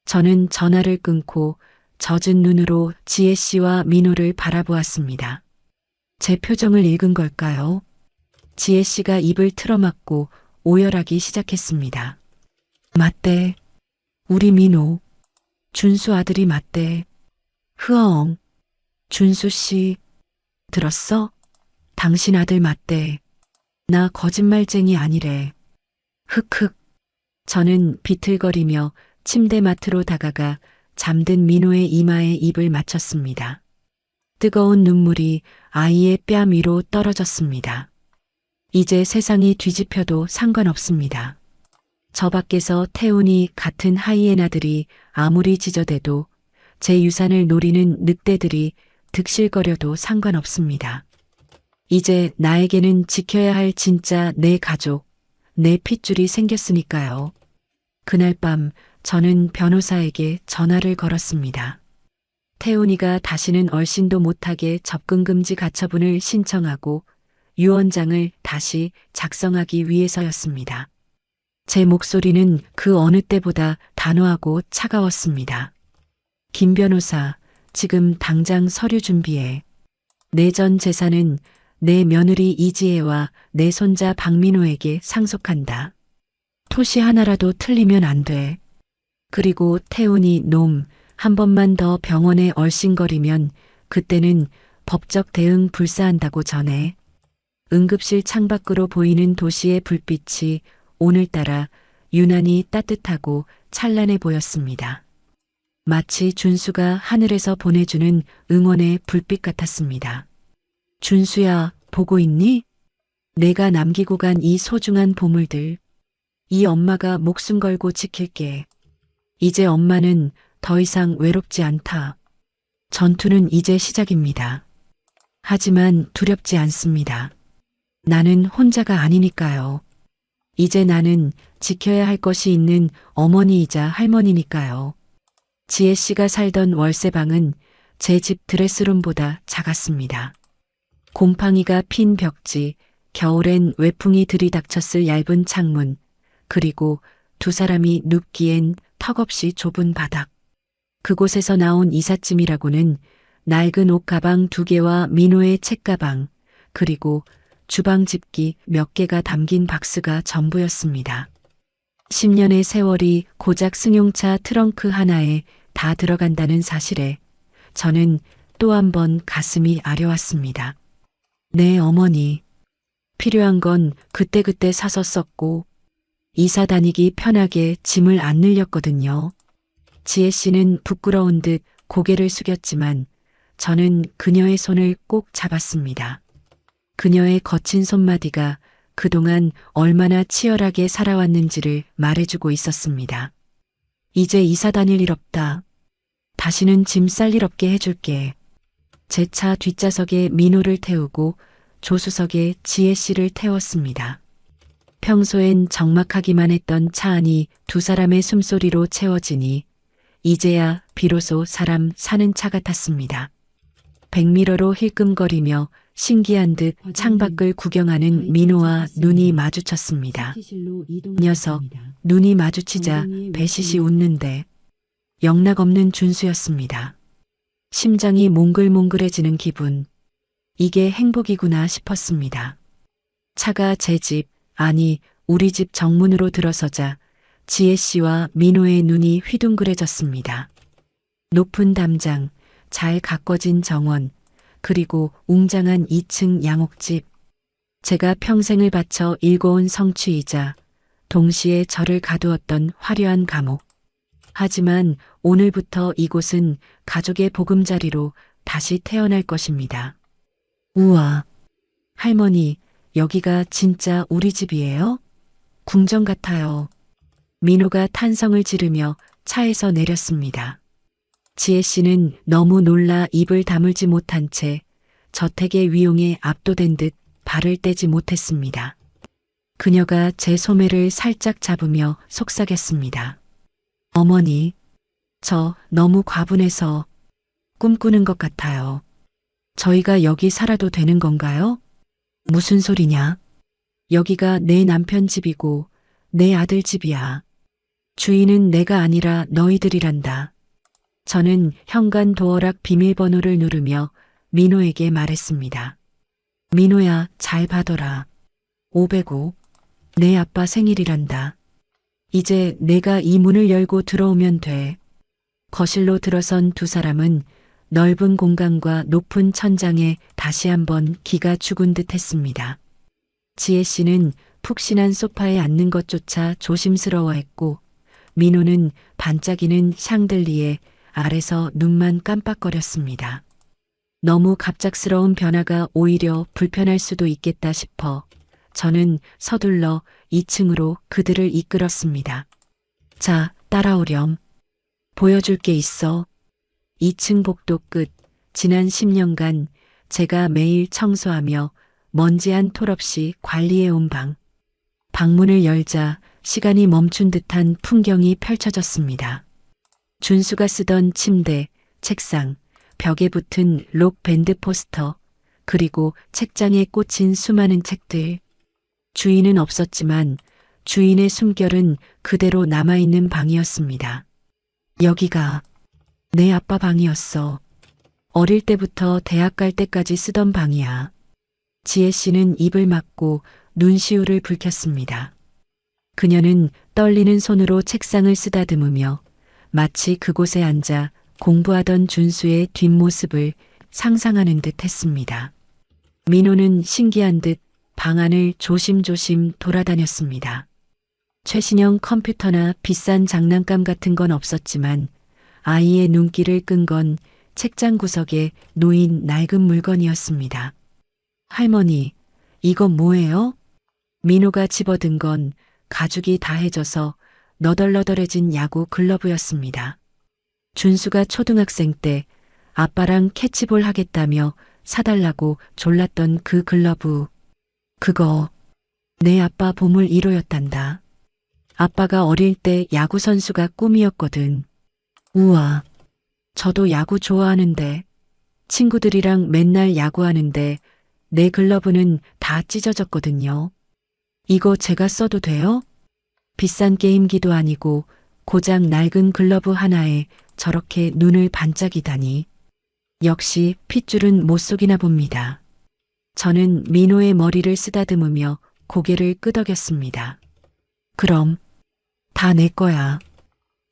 저는 전화를 끊고 젖은 눈으로 지혜 씨와 민호를 바라보았습니다. 제 표정을 읽은 걸까요? 지혜 씨가 입을 틀어막고 오열하기 시작했습니다. 맞대. 우리 민호. 준수 아들이 맞대. 흐엉. 준수 씨. 들었어? 당신 아들 맞대. 나 거짓말쟁이 아니래. 흑흑. 저는 비틀거리며 침대맡으로 다가가 잠든 민호의 이마에 입을 맞췄습니다. 뜨거운 눈물이 아이의 뺨 위로 떨어졌습니다. 이제 세상이 뒤집혀도 상관없습니다. 저 밖에서 태훈이 같은 하이에나들이 아무리 짖어대도 제 유산을 노리는 늑대들이 득실거려도 상관없습니다. 이제 나에게는 지켜야 할 진짜 내 가족, 내 핏줄이 생겼으니까요. 그날 밤 저는 변호사에게 전화를 걸었습니다. 태훈이가 다시는 얼씬도 못하게 접근금지 가처분을 신청하고 유언장을 다시 작성하기 위해서였습니다. 제 목소리는 그 어느 때보다 단호하고 차가웠습니다. 김 변호사, 지금 당장 서류 준비해. 내 전 재산은 내 며느리 이지혜와 내 손자 박민호에게 상속한다. 토시 하나라도 틀리면 안 돼. 그리고 태훈이 놈 한 번만 더 병원에 얼씬거리면 그때는 법적 대응 불사한다고 전해. 응급실 창밖으로 보이는 도시의 불빛이 오늘따라 유난히 따뜻하고 찬란해 보였습니다. 마치 준수가 하늘에서 보내주는 응원의 불빛 같았습니다. 준수야, 보고 있니? 내가 남기고 간 이 소중한 보물들. 이 엄마가 목숨 걸고 지킬게. 이제 엄마는 더 이상 외롭지 않다. 전투는 이제 시작입니다. 하지만 두렵지 않습니다. 나는 혼자가 아니니까요. 이제 나는 지켜야 할 것이 있는 어머니이자 할머니니까요. 지혜 씨가 살던 월세방은 제 집 드레스룸보다 작았습니다. 곰팡이가 핀 벽지, 겨울엔 외풍이 들이닥쳤을 얇은 창문, 그리고 두 사람이 눕기엔 턱없이 좁은 바닥. 그곳에서 나온 이삿짐이라고는 낡은 옷가방 2개와 민호의 책가방, 그리고 주방 집기 몇 개가 담긴 박스가 전부였습니다. 10년의 세월이 고작 승용차 트렁크 하나에 다 들어간다는 사실에 저는 또 한 번 가슴이 아려왔습니다. 네, 어머니. 필요한 건 그때그때 사서 썼고 이사 다니기 편하게 짐을 안 늘렸거든요. 지혜 씨는 부끄러운 듯 고개를 숙였지만 저는 그녀의 손을 꼭 잡았습니다. 그녀의 거친 손마디가 그동안 얼마나 치열하게 살아왔는지를 말해주고 있었습니다. 이제 이사 다닐 일 없다. 다시는 짐 쌀 일 없게 해줄게. 제 차 뒷좌석에 민호를 태우고 조수석에 지혜 씨를 태웠습니다. 평소엔 적막하기만 했던 차 안이 두 사람의 숨소리로 채워지니 이제야 비로소 사람 사는 차 같았습니다. 백미러로 힐끔거리며 신기한 듯 창밖을 구경하는 민호와 눈이 마주쳤습니다. 녀석, 눈이 마주치자 배시시 웃는데 영락없는 준수였습니다. 심장이 몽글몽글해지는 기분. 이게 행복이구나 싶었습니다. 차가 제 집, 아니 우리 집 정문으로 들어서자 지혜 씨와 민호의 눈이 휘둥그레졌습니다. 높은 담장, 잘 가꿔진 정원, 그리고 웅장한 2층 양옥집. 제가 평생을 바쳐 일궈온 성취이자 동시에 저를 가두었던 화려한 감옥. 하지만 오늘부터 이곳은 가족의 보금자리로 다시 태어날 것입니다. 우와, 할머니, 여기가 진짜 우리 집이에요? 궁전 같아요. 민호가 탄성을 지르며 차에서 내렸습니다. 지혜 씨는 너무 놀라 입을 다물지 못한 채 저택의 위용에 압도된 듯 발을 떼지 못했습니다. 그녀가 제 소매를 살짝 잡으며 속삭였습니다. 어머니, 저 너무 과분해서 꿈꾸는 것 같아요. 저희가 여기 살아도 되는 건가요? 무슨 소리냐? 여기가 내 남편 집이고 내 아들 집이야. 주인은 내가 아니라 너희들이란다. 저는 현관 도어락 비밀번호를 누르며 민호에게 말했습니다. 민호야, 잘 봐둬라. 505. 내 아빠 생일이란다. 이제 내가 이 문을 열고 들어오면 돼. 거실로 들어선 두 사람은 넓은 공간과 높은 천장에 다시 한번 기가 죽은 듯 했습니다. 지혜 씨는 푹신한 소파에 앉는 것조차 조심스러워했고, 민호는 반짝이는 샹들리에 아래서 눈만 깜빡거렸습니다. 너무 갑작스러운 변화가 오히려 불편할 수도 있겠다 싶어 저는 서둘러 2층으로 그들을 이끌었습니다. 자, 따라오렴. 보여줄 게 있어. 2층 복도 끝, 지난 10년간 제가 매일 청소하며 먼지 한 톨 없이 관리해온 방. 방문을 열자 시간이 멈춘 듯한 풍경이 펼쳐졌습니다. 준수가 쓰던 침대, 책상, 벽에 붙은 록 밴드 포스터, 그리고 책장에 꽂힌 수많은 책들. 주인은 없었지만 주인의 숨결은 그대로 남아있는 방이었습니다. 여기가 내 아빠 방이었어. 어릴 때부터 대학 갈 때까지 쓰던 방이야. 지혜 씨는 입을 막고 눈시울을 붉혔습니다. 그녀는 떨리는 손으로 책상을 쓰다듬으며 마치 그곳에 앉아 공부하던 준수의 뒷모습을 상상하는 듯 했습니다. 민호는 신기한 듯 방 안을 조심조심 돌아다녔습니다. 최신형 컴퓨터나 비싼 장난감 같은 건 없었지만 아이의 눈길을 끈 건 책장 구석에 놓인 낡은 물건이었습니다. 할머니, 이건 뭐예요? 민호가 집어든 건 가죽이 다해져서 너덜너덜해진 야구 글러브였습니다. 준수가 초등학생 때 아빠랑 캐치볼 하겠다며 사달라고 졸랐던 그 글러브. 그거 내 아빠 보물 1호였단다. 아빠가 어릴 때 야구 선수가 꿈이었거든. 우와, 저도 야구 좋아하는데 친구들이랑 맨날 야구하는데 내 글러브는 다 찢어졌거든요. 이거 제가 써도 돼요? 비싼 게임기도 아니고 고작 낡은 글러브 하나에 저렇게 눈을 반짝이다니. 역시 핏줄은 못 속이나 봅니다. 저는 민호의 머리를 쓰다듬으며 고개를 끄덕였습니다. 그럼 다 내 거야.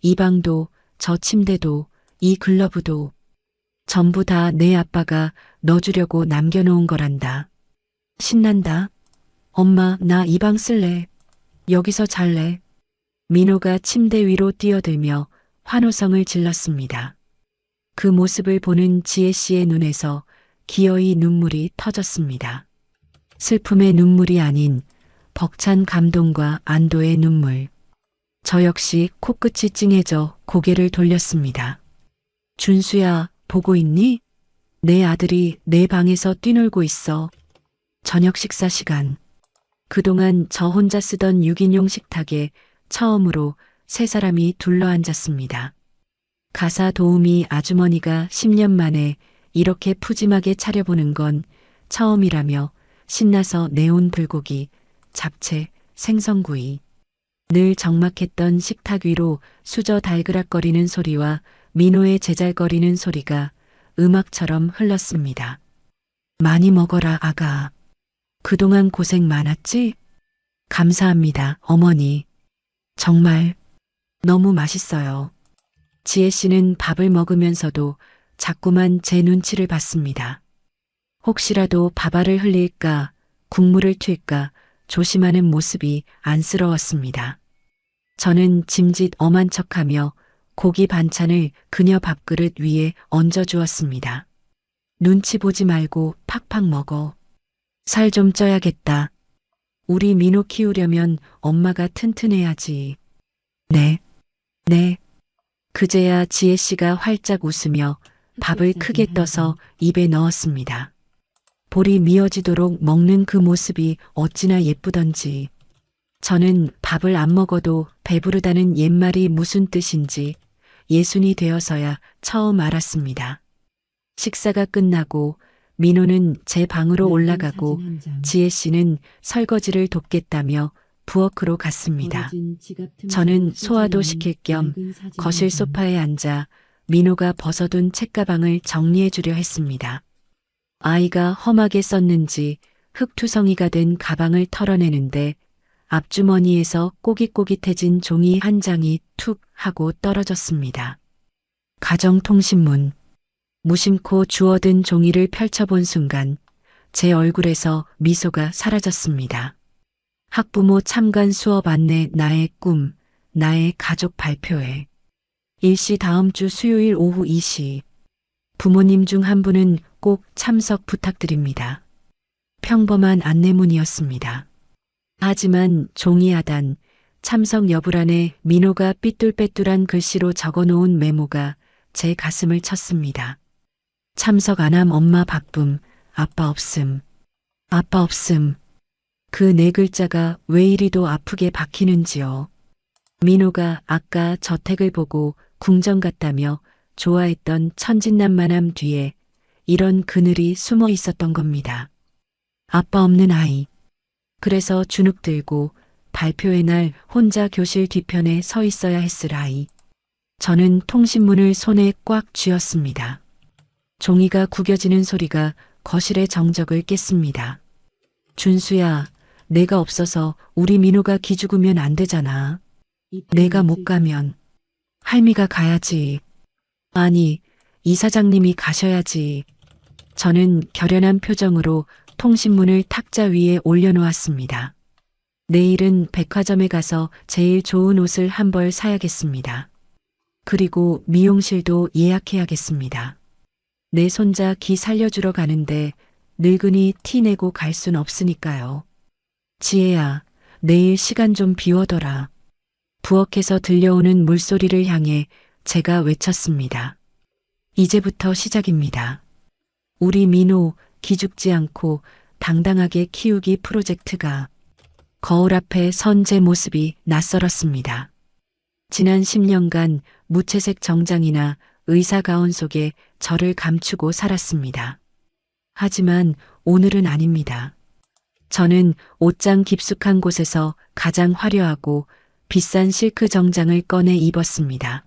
이 방도 저 침대도 이 글러브도 전부 다 내 아빠가 넣어주려고 남겨놓은 거란다. 신난다. 엄마, 나 이 방 쓸래. 여기서 잘래. 민호가 침대 위로 뛰어들며 환호성을 질렀습니다. 그 모습을 보는 지혜 씨의 눈에서 기어이 눈물이 터졌습니다. 슬픔의 눈물이 아닌 벅찬 감동과 안도의 눈물. 저 역시 코끝이 찡해져 고개를 돌렸습니다. 준수야, 보고 있니? 내 아들이 내 방에서 뛰놀고 있어. 저녁 식사 시간. 그동안 저 혼자 쓰던 6인용 식탁에 처음으로 세 사람이 둘러앉았습니다. 가사 도우미 아주머니가 10년 만에 이렇게 푸짐하게 차려보는 건 처음이라며 신나서 내온 불고기, 잡채, 생선구이. 늘 적막했던 식탁 위로 수저 달그락거리는 소리와 민호의 제잘거리는 소리가 음악처럼 흘렀습니다. 많이 먹어라, 아가. 그동안 고생 많았지? 감사합니다, 어머니. 정말 너무 맛있어요. 지혜 씨는 밥을 먹으면서도 자꾸만 제 눈치를 봤습니다. 혹시라도 밥알을 흘릴까, 국물을 튈까 조심하는 모습이 안쓰러웠습니다. 저는 짐짓 엄한 척하며 고기 반찬을 그녀 밥그릇 위에 얹어주었습니다. 눈치 보지 말고 팍팍 먹어. 살 좀 쪄야겠다. 우리 민호 키우려면 엄마가 튼튼해야지. 네, 네. 그제야 지혜 씨가 활짝 웃으며 밥을 크게 떠서 입에 넣었습니다. 볼이 미어지도록 먹는 그 모습이 어찌나 예쁘던지. 저는 밥을 안 먹어도 배부르다는 옛말이 무슨 뜻인지 예순이 되어서야 처음 알았습니다. 식사가 끝나고 민호는 제 방으로 올라가고 지혜 씨는 설거지를 돕겠다며 부엌으로 갔습니다. 저는 소화도 시킬 겸 거실 소파에 앉아 민호가 벗어둔 책가방을 정리해 주려 했습니다. 아이가 험하게 썼는지 흙투성이가 된 가방을 털어내는데 앞주머니에서 꼬깃꼬깃해진 종이 한 장이 툭 하고 떨어졌습니다. 가정통신문. 무심코 주워든 종이를 펼쳐본 순간 제 얼굴에서 미소가 사라졌습니다. 학부모 참관 수업 안내 나의 꿈, 나의 가족 발표회. 일시 다음 주 수요일 오후 2시. 부모님 중 한 분은 꼭 참석 부탁드립니다. 평범한 안내문이었습니다. 하지만 종이 하단, 참석 여부란에 민호가 삐뚤빼뚤한 글씨로 적어놓은 메모가 제 가슴을 쳤습니다. 참석 안 함 엄마 바쁨, 아빠 없음. 아빠 없음. 그 네 글자가 왜 이리도 아프게 박히는지요. 민호가 아까 저택을 보고 궁전 같다며 좋아했던 천진난만함 뒤에 이런 그늘이 숨어 있었던 겁니다. 아빠 없는 아이. 그래서 주눅 들고 발표회 날 혼자 교실 뒤편에 서 있어야 했을 아이. 저는 통신문을 손에 꽉 쥐었습니다. 종이가 구겨지는 소리가 거실의 정적을 깼습니다. 준수야, 내가 없어서 우리 민호가 기죽으면 안 되잖아. 내가 못 가면 할미가 가야지. 아니, 이사장님이 가셔야지. 저는 결연한 표정으로 통신문을 탁자 위에 올려놓았습니다. 내일은 백화점에 가서 제일 좋은 옷을 한 벌 사야겠습니다. 그리고 미용실도 예약해야겠습니다. 내 손자 기 살려주러 가는데 늙은이 티 내고 갈 순 없으니까요. 지혜야, 내일 시간 좀 비워둬라. 부엌에서 들려오는 물소리를 향해 제가 외쳤습니다. 이제부터 시작입니다. 우리 민호 기죽지 않고 당당하게 키우기 프로젝트가 거울 앞에 선 제 모습이 낯설었습니다. 지난 10년간 무채색 정장이나 의사 가운 속에 저를 감추고 살았습니다. 하지만 오늘은 아닙니다. 저는 옷장 깊숙한 곳에서 가장 화려하고 비싼 실크 정장을 꺼내 입었습니다.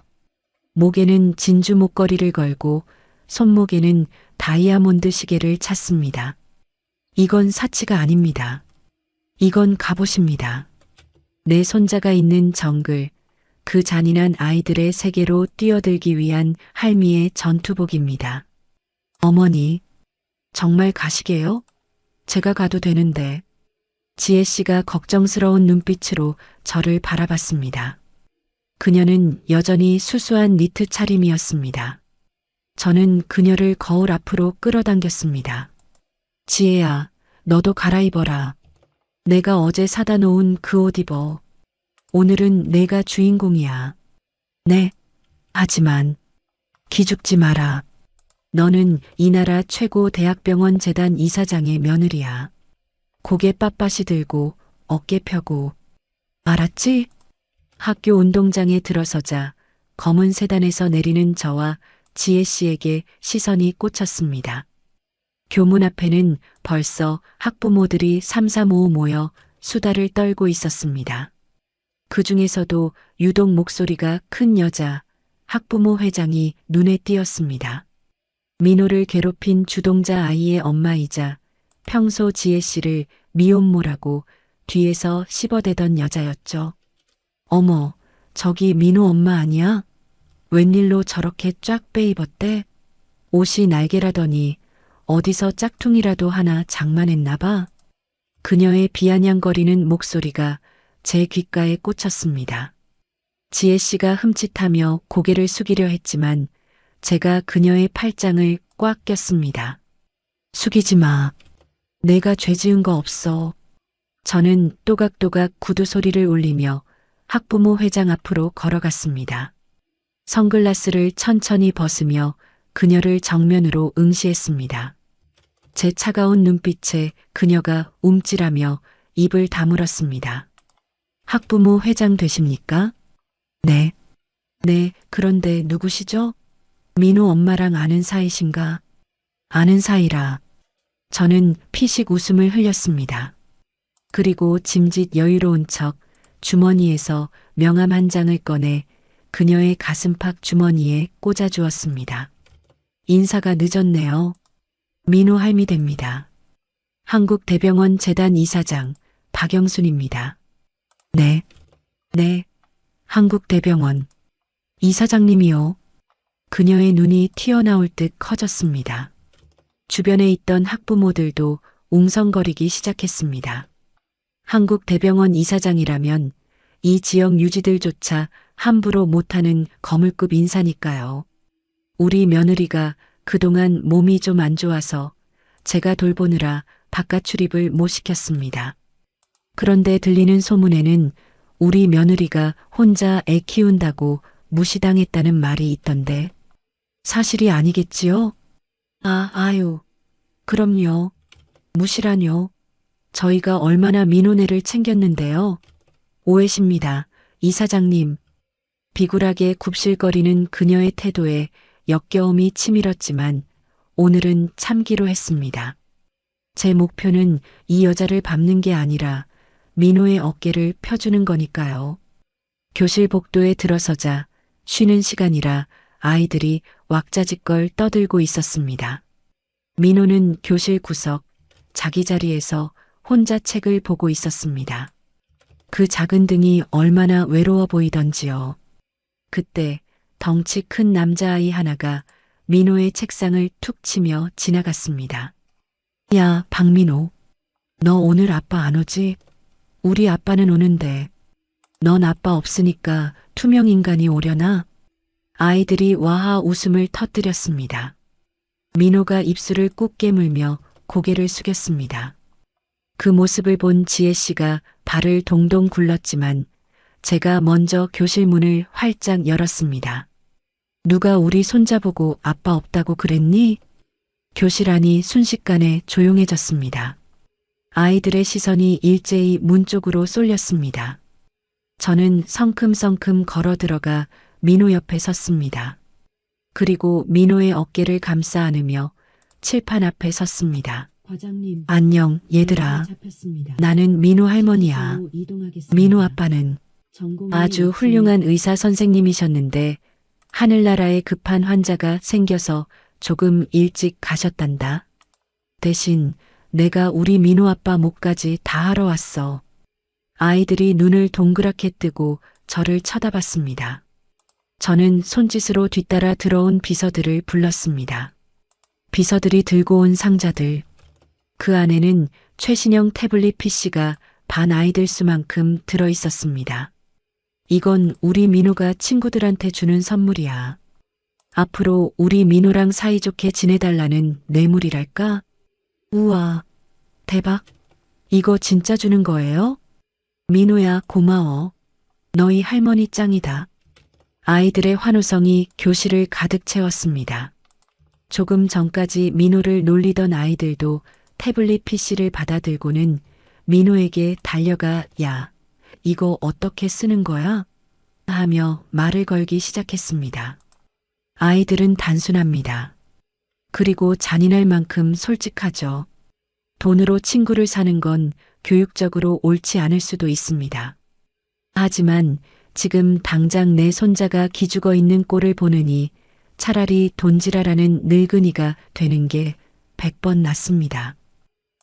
목에는 진주 목걸이를 걸고 손목에는 다이아몬드 시계를 찼습니다. 이건 사치가 아닙니다. 이건 갑옷입니다. 내 손자가 있는 정글, 그 잔인한 아이들의 세계로 뛰어들기 위한 할미의 전투복입니다. 어머니, 정말 가시게요? 제가 가도 되는데. 지혜 씨가 걱정스러운 눈빛으로 저를 바라봤습니다. 그녀는 여전히 수수한 니트 차림이었습니다. 저는 그녀를 거울 앞으로 끌어당겼습니다. 지혜야, 너도 갈아입어라. 내가 어제 사다 놓은 그 옷 입어. 오늘은 내가 주인공이야. 네, 하지만 기죽지 마라. 너는 이 나라 최고 대학병원 재단 이사장의 며느리야. 고개 빳빳이 들고 어깨 펴고. 알았지? 학교 운동장에 들어서자 검은 세단에서 내리는 저와 지혜 씨에게 시선이 꽂혔습니다. 교문 앞에는 벌써 학부모들이 삼삼오오 모여 수다를 떨고 있었습니다. 그 중에서도 유독 목소리가 큰 여자, 학부모 회장이 눈에 띄었습니다. 민호를 괴롭힌 주동자 아이의 엄마이자 평소 지혜 씨를 미혼모라고 뒤에서 씹어대던 여자였죠. 어머, 저기 민호 엄마 아니야? 웬일로 저렇게 쫙 빼입었대? 옷이 날개라더니 어디서 짝퉁이라도 하나 장만했나 봐. 그녀의 비아냥거리는 목소리가 제 귓가에 꽂혔습니다. 지혜 씨가 흠칫하며 고개를 숙이려 했지만 제가 그녀의 팔짱을 꽉 꼈습니다. 숙이지 마. 내가 죄 지은 거 없어. 저는 또각또각 구두 소리를 울리며 학부모 회장 앞으로 걸어갔습니다. 선글라스를 천천히 벗으며 그녀를 정면으로 응시했습니다. 제 차가운 눈빛에 그녀가 움찔하며 입을 다물었습니다. 학부모 회장 되십니까? 네. 네, 그런데 누구시죠? 민호 엄마랑 아는 사이신가? 아는 사이라. 저는 피식 웃음을 흘렸습니다. 그리고 짐짓 여유로운 척 주머니에서 명함 한 장을 꺼내 그녀의 가슴팍 주머니에 꽂아주었습니다. 인사가 늦었네요. 민호 할미 됩니다. 한국대병원 재단 이사장 박영순입니다. 네. 네. 한국대병원. 이사장님이요. 그녀의 눈이 튀어나올 듯 커졌습니다. 주변에 있던 학부모들도 웅성거리기 시작했습니다. 한국대병원 이사장이라면 이 지역 유지들조차 함부로 못하는 거물급 인사니까요. 우리 며느리가 그동안 몸이 좀 안 좋아서 제가 돌보느라 바깥 출입을 못 시켰습니다. 그런데 들리는 소문에는 우리 며느리가 혼자 애 키운다고 무시당했다는 말이 있던데 사실이 아니겠지요? 아유. 그럼요. 무시라뇨. 저희가 얼마나 민호네를 챙겼는데요. 오해십니다. 이사장님. 비굴하게 굽실거리는 그녀의 태도에 역겨움이 치밀었지만 오늘은 참기로 했습니다. 제 목표는 이 여자를 밟는 게 아니라 민호의 어깨를 펴주는 거니까요. 교실 복도에 들어서자 쉬는 시간이라 아이들이 왁자지껄 떠들고 있었습니다. 민호는 교실 구석, 자기 자리에서 혼자 책을 보고 있었습니다. 그 작은 등이 얼마나 외로워 보이던지요. 그때 덩치 큰 남자아이 하나가 민호의 책상을 툭 치며 지나갔습니다. 야, 박민호. 너 오늘 아빠 안 오지? 우리 아빠는 오는데. 넌 아빠 없으니까 투명 인간이 오려나? 아이들이 와하 웃음을 터뜨렸습니다. 민호가 입술을 꾹 깨물며 고개를 숙였습니다. 그 모습을 본 지혜 씨가 발을 동동 굴렀지만 제가 먼저 교실 문을 활짝 열었습니다. 누가 우리 손자보고 아빠 없다고 그랬니? 교실 안이 순식간에 조용해졌습니다. 아이들의 시선이 일제히 문 쪽으로 쏠렸습니다. 저는 성큼성큼 걸어 들어가 민호 옆에 섰습니다. 그리고 민호의 어깨를 감싸 안으며 칠판 앞에 섰습니다. 과장님, 안녕, 얘들아. 나는 민호 할머니야. 민호 아빠는 아주 훌륭한 의사 선생님이셨는데 하늘나라에 급한 환자가 생겨서 조금 일찍 가셨단다. 대신 내가 우리 민호 아빠 목까지 다 하러 왔어. 아이들이 눈을 동그랗게 뜨고 저를 쳐다봤습니다. 저는 손짓으로 뒤따라 들어온 비서들을 불렀습니다. 비서들이 들고 온 상자들. 그 안에는 최신형 태블릿 PC가 반 아이들 수만큼 들어 있었습니다. 이건 우리 민호가 친구들한테 주는 선물이야. 앞으로 우리 민호랑 사이좋게 지내달라는 뇌물이랄까? 우와, 대박. 이거 진짜 주는 거예요? 민호야, 고마워. 너희 할머니 짱이다. 아이들의 환호성이 교실을 가득 채웠습니다. 조금 전까지 민호를 놀리던 아이들도 태블릿 PC를 받아들고는 민호에게 달려가 야, 이거 어떻게 쓰는 거야? 하며 말을 걸기 시작했습니다. 아이들은 단순합니다. 그리고 잔인할 만큼 솔직하죠. 돈으로 친구를 사는 건 교육적으로 옳지 않을 수도 있습니다. 하지만 지금 당장 내 손자가 기죽어 있는 꼴을 보느니 차라리 돈지라라는 늙은이가 되는 게 100번 낫습니다.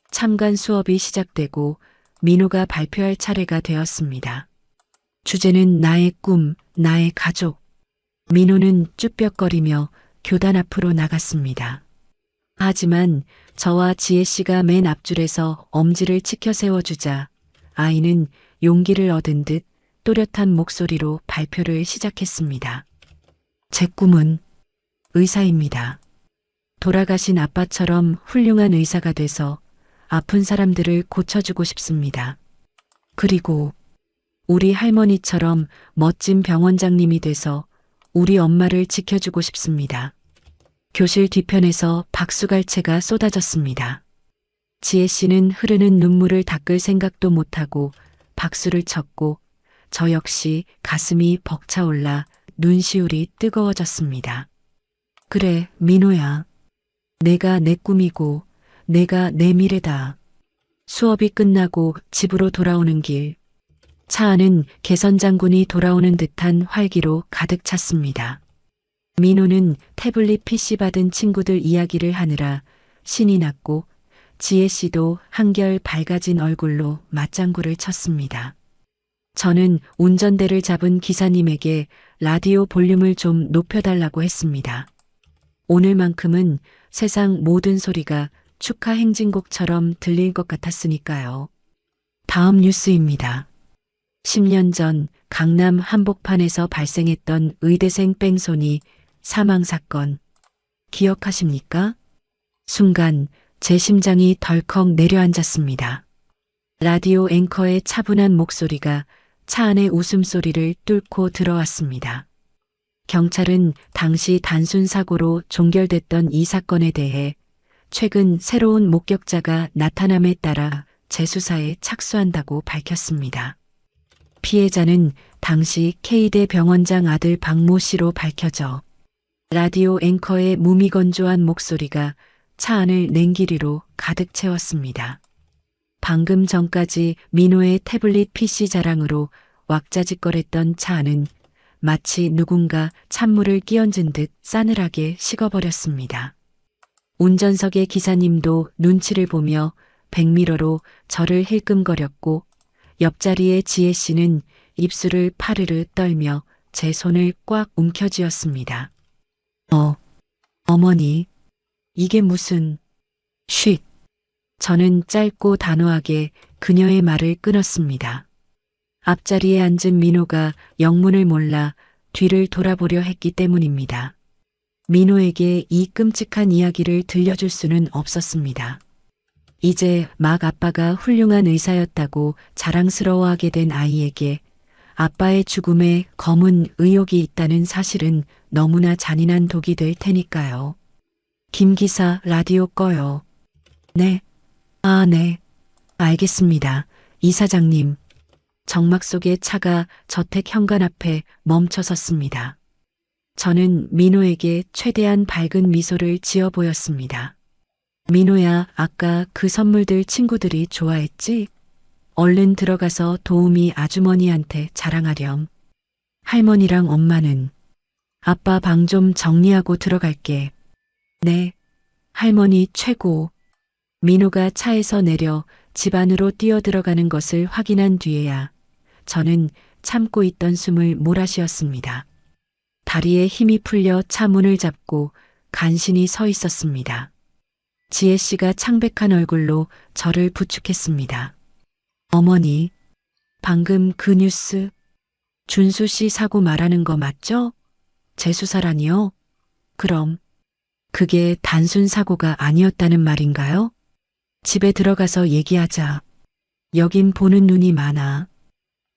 참관 수업이 시작되고 민호가 발표할 차례가 되었습니다. 주제는 나의 꿈, 나의 가족. 민호는 쭈뼛거리며 교단 앞으로 나갔습니다. 하지만 저와 지혜 씨가 맨 앞줄에서 엄지를 치켜 세워주자 아이는 용기를 얻은 듯 또렷한 목소리로 발표를 시작했습니다. 제 꿈은 의사입니다. 돌아가신 아빠처럼 훌륭한 의사가 돼서 아픈 사람들을 고쳐주고 싶습니다. 그리고 우리 할머니처럼 멋진 병원장님이 돼서 우리 엄마를 지켜주고 싶습니다. 교실 뒤편에서 박수갈채가 쏟아졌습니다. 지혜 씨는 흐르는 눈물을 닦을 생각도 못하고 박수를 쳤고 저 역시 가슴이 벅차올라 눈시울이 뜨거워졌습니다. 그래, 민호야. 내가 내 꿈이고 내가 내 미래다. 수업이 끝나고 집으로 돌아오는 길. 차 안은 개선장군이 돌아오는 듯한 활기로 가득 찼습니다. 민호는 태블릿 PC 받은 친구들 이야기를 하느라 신이 났고 지혜 씨도 한결 밝아진 얼굴로 맞장구를 쳤습니다. 저는 운전대를 잡은 기사님에게 라디오 볼륨을 좀 높여달라고 했습니다. 오늘만큼은 세상 모든 소리가 축하 행진곡처럼 들릴 것 같았으니까요. 다음 뉴스입니다. 10년 전 강남 한복판에서 발생했던 의대생 뺑소니 사망사건 기억하십니까? 순간 제 심장이 덜컥 내려앉았습니다. 라디오 앵커의 차분한 목소리가 차 안의 웃음소리를 뚫고 들어왔습니다. 경찰은 당시 단순 사고로 종결됐던 이 사건에 대해 최근 새로운 목격자가 나타남에 따라 재수사에 착수한다고 밝혔습니다. 피해자는 당시 K대 병원장 아들 박모 씨로 밝혀져 라디오 앵커의 무미건조한 목소리가 차 안을 냉기리로 가득 채웠습니다. 방금 전까지 민호의 태블릿 PC 자랑으로 왁자지껄했던 차 안은 마치 누군가 찬물을 끼얹은 듯 싸늘하게 식어버렸습니다. 운전석의 기사님도 눈치를 보며 백미러로 저를 힐끔거렸고 옆자리의 지혜 씨는 입술을 파르르 떨며 제 손을 꽉 움켜쥐었습니다. 어머니, 이게 무슨... 쉿. 저는 짧고 단호하게 그녀의 말을 끊었습니다. 앞자리에 앉은 민호가 영문을 몰라 뒤를 돌아보려 했기 때문입니다. 민호에게 이 끔찍한 이야기를 들려줄 수는 없었습니다. 이제 막 아빠가 훌륭한 의사였다고 자랑스러워하게 된 아이에게 아빠의 죽음에 검은 의혹이 있다는 사실은 너무나 잔인한 독이 될 테니까요. 김 기사 라디오 꺼요. 네. 네. 알겠습니다. 이사장님. 정막 속의 차가 저택 현관 앞에 멈춰 섰습니다. 저는 민호에게 최대한 밝은 미소를 지어 보였습니다. 민호야, 아까 그 선물들 친구들이 좋아했지? 얼른 들어가서 도우미 아주머니한테 자랑하렴. 할머니랑 엄마는 아빠 방 좀 정리하고 들어갈게. 네. 할머니 최고. 민호가 차에서 내려 집 안으로 뛰어들어가는 것을 확인한 뒤에야 저는 참고 있던 숨을 몰아쉬었습니다. 다리에 힘이 풀려 차 문을 잡고 간신히 서 있었습니다. 지혜 씨가 창백한 얼굴로 저를 부축했습니다. 어머니, 방금 그 뉴스, 준수 씨 사고 말하는 거 맞죠? 재수사라니요? 그럼 그게 단순 사고가 아니었다는 말인가요? 집에 들어가서 얘기하자. 여긴 보는 눈이 많아.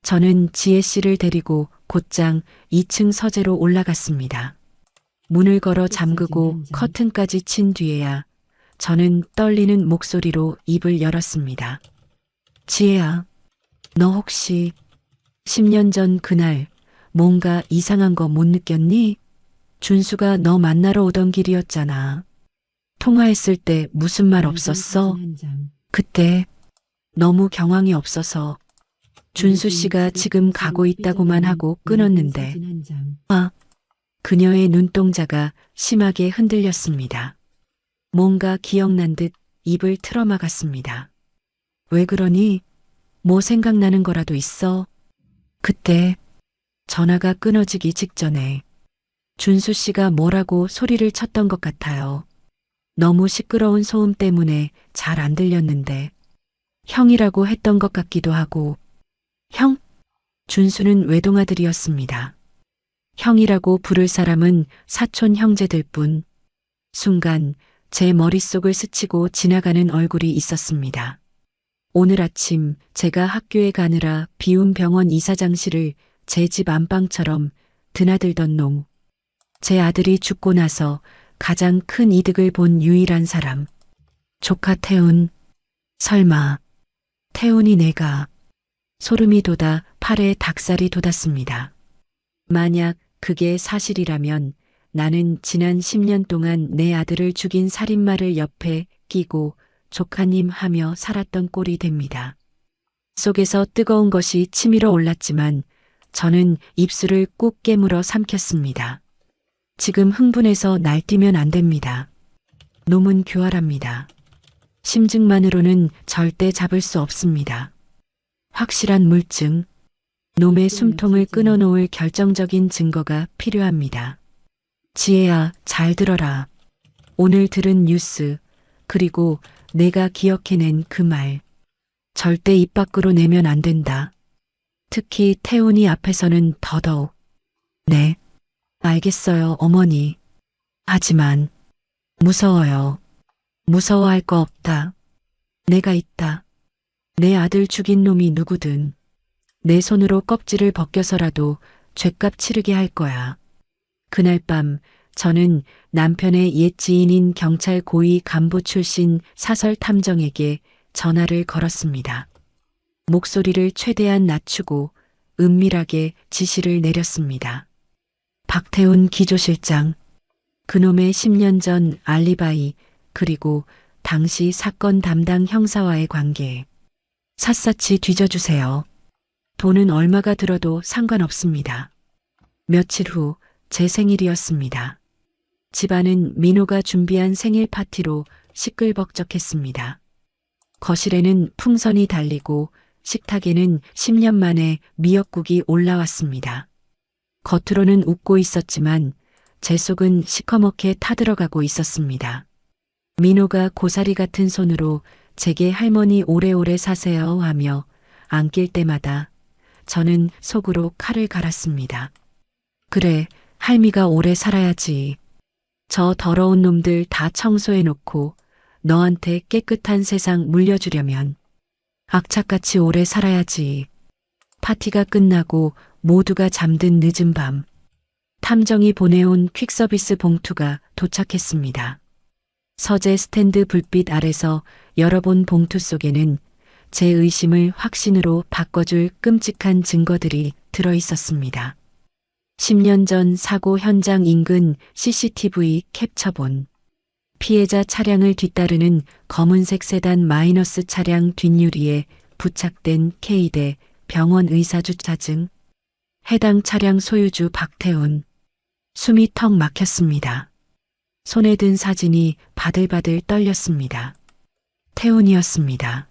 저는 지혜 씨를 데리고 곧장 2층 서재로 올라갔습니다. 문을 걸어 잠그고 커튼까지 친 뒤에야 저는 떨리는 목소리로 입을 열었습니다. 지혜야, 너 혹시 10년 전 그날 뭔가 이상한 거 못 느꼈니? 준수가 너 만나러 오던 길이었잖아. 통화했을 때 무슨 말 없었어? 그때 너무 경황이 없어서 준수 씨가 지금 가고 있다고만 하고 끊었는데, 그녀의 눈동자가 심하게 흔들렸습니다. 뭔가 기억난 듯 입을 틀어막았습니다. 왜 그러니? 뭐 생각나는 거라도 있어? 그때 전화가 끊어지기 직전에 준수 씨가 뭐라고 소리를 쳤던 것 같아요. 너무 시끄러운 소음 때문에 잘 안 들렸는데 형이라고 했던 것 같기도 하고. 형? 준수는 외동아들이었습니다. 형이라고 부를 사람은 사촌 형제들 뿐. 순간 제 머릿속을 스치고 지나가는 얼굴이 있었습니다. 오늘 아침 제가 학교에 가느라 비운 병원 이사장실을 제 집 안방처럼 드나들던 놈. 제 아들이 죽고 나서 가장 큰 이득을 본 유일한 사람. 조카 태훈. 설마 태훈이 내가. 소름이 돋아 팔에 닭살이 돋았습니다. 만약 그게 사실이라면 나는 지난 10년 동안 내 아들을 죽인 살인마를 옆에 끼고 조카님 하며 살았던 꼴이 됩니다. 속에서 뜨거운 것이 치밀어 올랐지만 저는 입술을 꾹 깨물어 삼켰습니다. 지금 흥분해서 날뛰면 안 됩니다. 놈은 교활합니다. 심증만으로는 절대 잡을 수 없습니다. 확실한 물증, 놈의 숨통을 끊어놓을 결정적인 증거가 필요합니다. 지혜야, 잘 들어라. 오늘 들은 뉴스, 그리고 내가 기억해낸 그 말. 절대 입 밖으로 내면 안 된다. 특히 태훈이 앞에서는 더더욱. 네, 알겠어요, 어머니. 하지만 무서워요. 무서워할 거 없다. 내가 있다. 내 아들 죽인 놈이 누구든 내 손으로 껍질을 벗겨서라도 죗값 치르게 할 거야. 그날 밤 저는 남편의 옛 지인인 경찰 고위 간부 출신 사설 탐정에게 전화를 걸었습니다. 목소리를 최대한 낮추고 은밀하게 지시를 내렸습니다. 박태훈 기조실장, 그놈의 10년 전 알리바이, 그리고 당시 사건 담당 형사와의 관계 샅샅이 뒤져주세요. 돈은 얼마가 들어도 상관없습니다. 며칠 후 제 생일이었습니다. 집안은 민호가 준비한 생일 파티로 시끌벅적했습니다. 거실에는 풍선이 달리고 식탁에는 10년 만에 미역국이 올라왔습니다. 겉으로는 웃고 있었지만 제 속은 시커멓게 타들어가고 있었습니다. 민호가 고사리 같은 손으로 제게 할머니 오래오래 사세요 하며 안길 때마다 저는 속으로 칼을 갈았습니다. 그래, 할미가 오래 살아야지. 저 더러운 놈들 다 청소해놓고 너한테 깨끗한 세상 물려주려면 악착같이 오래 살아야지. 파티가 끝나고 모두가 잠든 늦은 밤, 탐정이 보내온 퀵서비스 봉투가 도착했습니다. 서재 스탠드 불빛 아래서 열어본 봉투 속에는 제 의심을 확신으로 바꿔줄 끔찍한 증거들이 들어 있었습니다. 10년 전 사고 현장 인근 CCTV 캡처본, 피해자 차량을 뒤따르는 검은색 세단 마이너스 차량 뒷유리에 부착된 K대 병원 의사 주차증, 해당 차량 소유주 박태훈. 숨이 턱 막혔습니다. 손에 든 사진이 바들바들 떨렸습니다. 태훈이었습니다.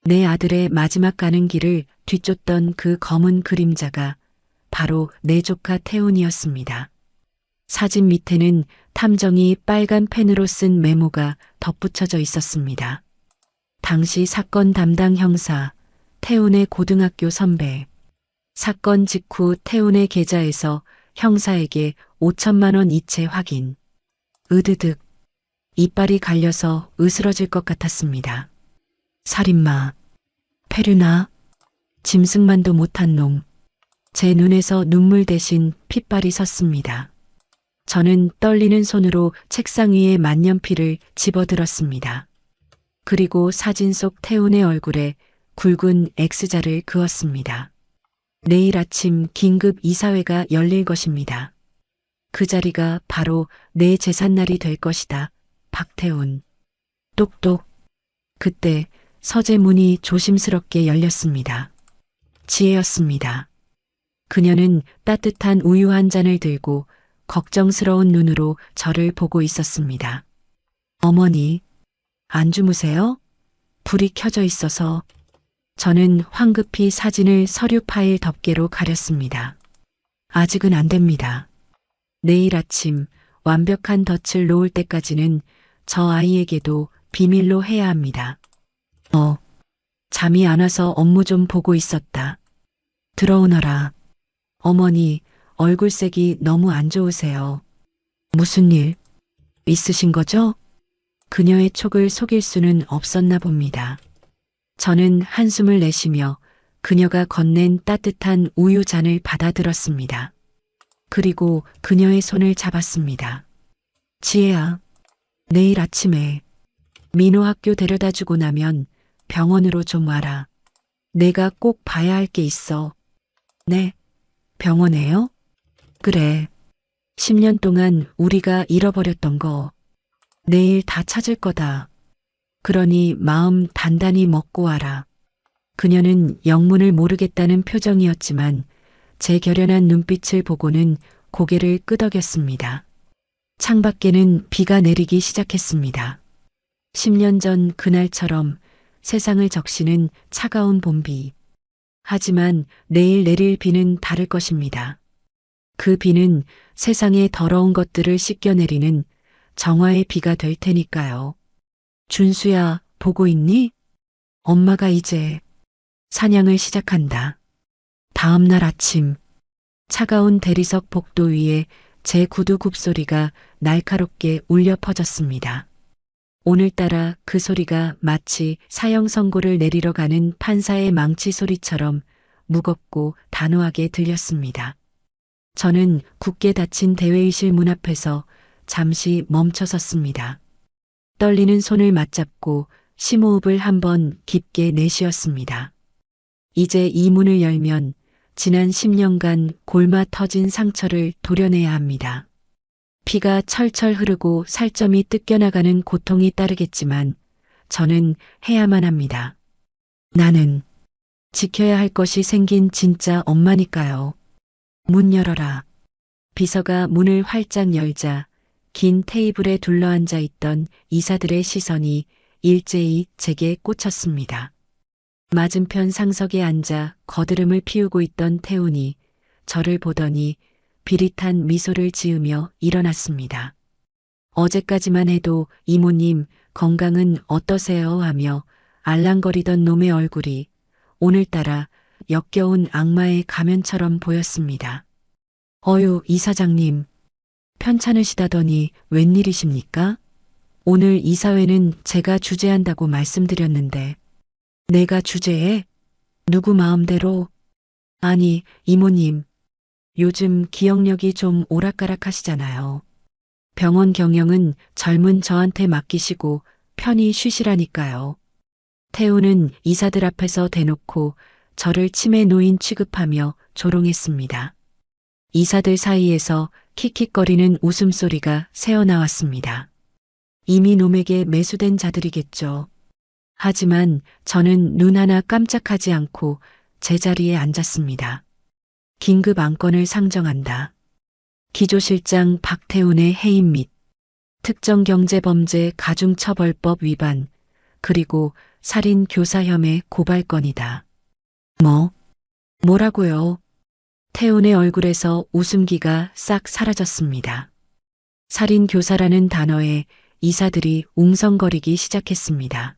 내 아들의 마지막 가는 길을 뒤쫓던 그 검은 그림자가 바로 내 조카 태훈이었습니다. 사진 밑에는 탐정이 빨간 펜으로 쓴 메모가 덧붙여져 있었습니다. 당시 사건 담당 형사, 태훈의 고등학교 선배. 사건 직후 태훈의 계좌에서 형사에게 5천만 원 이체 확인. 으드득. 이빨이 갈려서 으스러질 것 같았습니다. 살인마. 페르나. 짐승만도 못한 놈. 제 눈에서 눈물 대신 핏발이 섰습니다. 저는 떨리는 손으로 책상 위에 만년필을 집어들었습니다. 그리고 사진 속 태훈의 얼굴에 굵은 X자를 그었습니다. 내일 아침 긴급 이사회가 열릴 것입니다. 그 자리가 바로 내 제삿날이 될 것이다. 박태훈. 똑똑. 그때 서재 문이 조심스럽게 열렸습니다. 지혜였습니다. 그녀는 따뜻한 우유 한 잔을 들고 걱정스러운 눈으로 저를 보고 있었습니다. 어머니, 안 주무세요? 불이 켜져 있어서. 저는 황급히 사진을 서류 파일 덮개로 가렸습니다. 아직은 안 됩니다. 내일 아침 완벽한 덫을 놓을 때까지는 저 아이에게도 비밀로 해야 합니다. 잠이 안 와서 업무 좀 보고 있었다. 들어오너라. 어머니, 얼굴색이 너무 안 좋으세요. 무슨 일 있으신 거죠? 그녀의 촉을 속일 수는 없었나 봅니다. 저는 한숨을 내쉬며 그녀가 건넨 따뜻한 우유 잔을 받아들었습니다. 그리고 그녀의 손을 잡았습니다. 지혜야, 내일 아침에 민호 학교 데려다 주고 나면 병원으로 좀 와라. 내가 꼭 봐야 할 게 있어. 네, 병원에요? 그래. 10년 동안 우리가 잃어버렸던 거 내일 다 찾을 거다. 그러니 마음 단단히 먹고 와라. 그녀는 영문을 모르겠다는 표정이었지만 제 결연한 눈빛을 보고는 고개를 끄덕였습니다. 창밖에는 비가 내리기 시작했습니다. 10년 전 그날처럼 세상을 적시는 차가운 봄비. 하지만 내일 내릴 비는 다를 것입니다. 그 비는 세상의 더러운 것들을 씻겨내리는 정화의 비가 될 테니까요. 준수야, 보고 있니? 엄마가 이제 사냥을 시작한다. 다음 날 아침, 차가운 대리석 복도 위에 제 구두 굽소리가 날카롭게 울려 퍼졌습니다. 오늘따라 그 소리가 마치 사형 선고를 내리러 가는 판사의 망치 소리처럼 무겁고 단호하게 들렸습니다. 저는 굳게 닫힌 대회의실 문 앞에서 잠시 멈춰 섰습니다. 떨리는 손을 맞잡고 심호흡을 한번 깊게 내쉬었습니다. 이제 이 문을 열면 지난 10년간 골마 터진 상처를 도려내야 합니다. 피가 철철 흐르고 살점이 뜯겨나가는 고통이 따르겠지만 저는 해야만 합니다. 나는 지켜야 할 것이 생긴 진짜 엄마니까요. 문 열어라. 비서가 문을 활짝 열자 긴 테이블에 둘러앉아 있던 이사들의 시선이 일제히 제게 꽂혔습니다. 맞은편 상석에 앉아 거드름을 피우고 있던 태훈이 저를 보더니 비릿한 미소를 지으며 일어났습니다. 어제까지만 해도 이모님 건강은 어떠세요? 하며 알랑거리던 놈의 얼굴이 오늘따라 역겨운 악마의 가면처럼 보였습니다. 어휴, 이사장님. 편찮으시다더니 웬일이십니까? 오늘 이사회는 제가 주재한다고 말씀드렸는데. 내가 주재해? 누구 마음대로? 아니, 이모님. 요즘 기억력이 좀 오락가락하시잖아요. 병원 경영은 젊은 저한테 맡기시고 편히 쉬시라니까요. 태우는 이사들 앞에서 대놓고 저를 치매 노인 취급하며 조롱했습니다. 이사들 사이에서 킥킥거리는 웃음소리가 새어나왔습니다. 이미 놈에게 매수된 자들이겠죠. 하지만 저는 눈 하나 깜짝하지 않고 제자리에 앉았습니다. 긴급 안건을 상정한다. 기조실장 박태훈의 해임 및 특정경제범죄 가중처벌법 위반 그리고 살인 교사 혐의 고발건이다. 뭐라고요? 태훈의 얼굴에서 웃음기가 싹 사라졌습니다. 살인 교사라는 단어에 이사들이 웅성거리기 시작했습니다.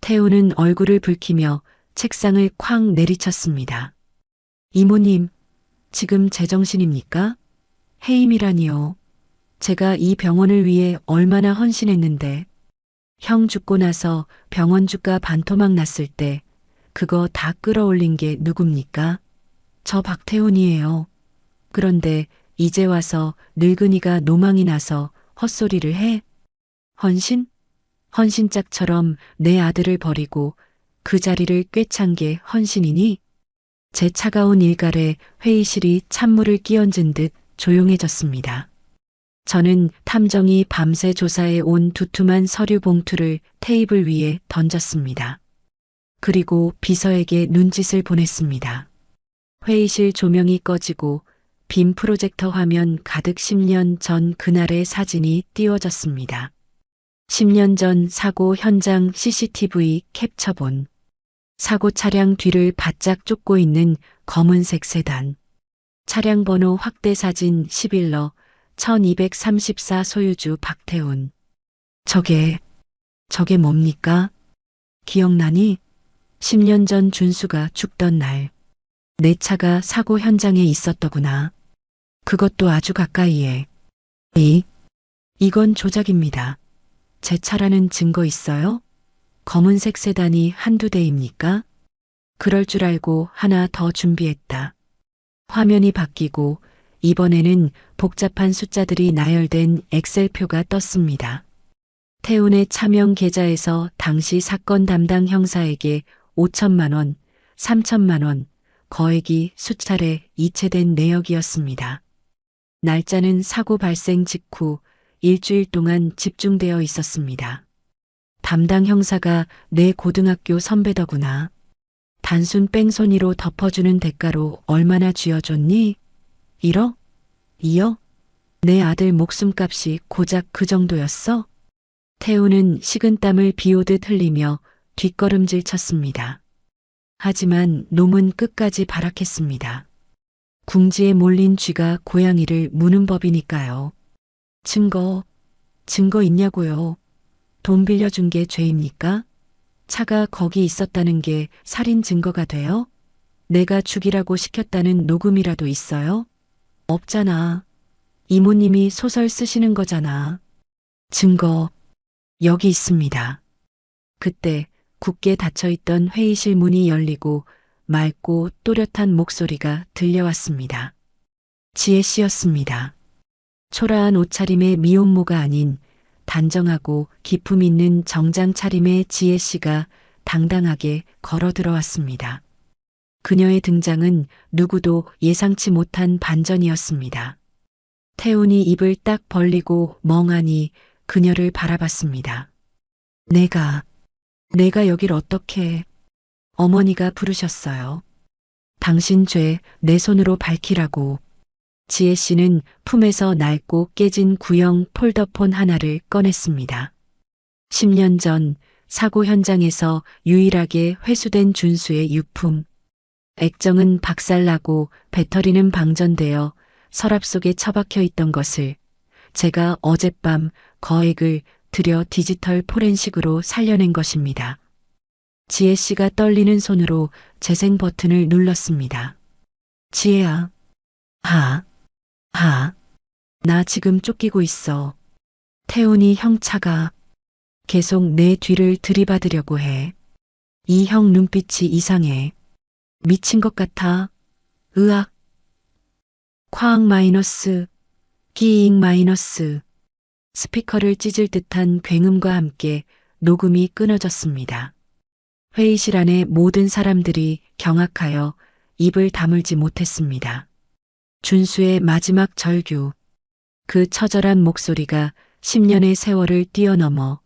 태훈은 얼굴을 붉히며 책상을 쾅 내리쳤습니다. 이모님, 지금 제정신입니까? 해임이라니요. 제가 이 병원을 위해 얼마나 헌신했는데. 형 죽고 나서 병원 주가 반토막 났을 때 그거 다 끌어올린 게 누굽니까? 저 박태훈이에요. 그런데 이제 와서 늙은이가 노망이 나서 헛소리를 해? 헌신? 헌신짝처럼 내 아들을 버리고 그 자리를 꿰찬 게 헌신이니? 제 차가운 일갈에 회의실이 찬물을 끼얹은 듯 조용해졌습니다. 저는 탐정이 밤새 조사해 온 두툼한 서류 봉투를 테이블 위에 던졌습니다. 그리고 비서에게 눈짓을 보냈습니다. 회의실 조명이 꺼지고 빈 프로젝터 화면 가득 10년 전 그날의 사진이 띄워졌습니다. 10년 전 사고 현장 CCTV 캡처본. 사고 차량 뒤를 바짝 쫓고 있는 검은색 세단. 차량 번호 확대 사진 11러 1234 소유주 박태훈. 저게 뭡니까? 기억나니? 10년 전 준수가 죽던 날. 내 차가 사고 현장에 있었더구나. 그것도 아주 가까이에. 이건 조작입니다. 제 차라는 증거 있어요? 검은색 세단이 한두 대입니까? 그럴 줄 알고 하나 더 준비했다. 화면이 바뀌고 이번에는 복잡한 숫자들이 나열된 엑셀표가 떴습니다. 태훈의 차명 계좌에서 당시 사건 담당 형사에게 5천만 원, 3천만 원, 거액이 수차례 이체된 내역이었습니다. 날짜는 사고 발생 직후 일주일 동안 집중되어 있었습니다. 담당 형사가 내 고등학교 선배더구나. 단순 뺑소니로 덮어주는 대가로 얼마나 쥐어줬니? 1억? 2억? 내 아들 목숨값이 고작 그 정도였어? 태우는 식은땀을 비오듯 흘리며 뒷걸음질 쳤습니다. 하지만 놈은 끝까지 발악했습니다. 궁지에 몰린 쥐가 고양이를 무는 법이니까요. 증거 있냐고요? 돈 빌려준 게 죄입니까? 차가 거기 있었다는 게 살인 증거가 돼요? 내가 죽이라고 시켰다는 녹음이라도 있어요? 없잖아. 이모님이 소설 쓰시는 거잖아. 증거, 여기 있습니다. 그때 굳게 닫혀있던 회의실 문이 열리고 맑고 또렷한 목소리가 들려왔습니다. 지혜 씨였습니다. 초라한 옷차림의 미혼모가 아닌 단정하고 기품 있는 정장 차림의 지혜 씨가 당당하게 걸어 들어왔습니다. 그녀의 등장은 누구도 예상치 못한 반전이었습니다. 태훈이 입을 딱 벌리고 멍하니 그녀를 바라봤습니다. 내가 여길 어떻게... 어머니가 부르셨어요. 당신 죄 내 손으로 밝히라고. 지혜 씨는 품에서 낡고 깨진 구형 폴더폰 하나를 꺼냈습니다. 10년 전 사고 현장에서 유일하게 회수된 준수의 유품. 액정은 박살나고 배터리는 방전되어 서랍 속에 처박혀 있던 것을 제가 어젯밤 거액을 들여 디지털 포렌식으로 살려낸 것입니다. 지혜 씨가 떨리는 손으로 재생 버튼을 눌렀습니다. 지혜야. 나 지금 쫓기고 있어. 태훈이 형 차가 계속 내 뒤를 들이받으려고 해. 이 형 눈빛이 이상해. 미친 것 같아. 으악. 쾅 마이너스. 기잉 마이너스. 스피커를 찢을 듯한 굉음과 함께 녹음이 끊어졌습니다. 회의실 안의 모든 사람들이 경악하여 입을 다물지 못했습니다. 준수의 마지막 절규. 그 처절한 목소리가 10년의 세월을 뛰어넘어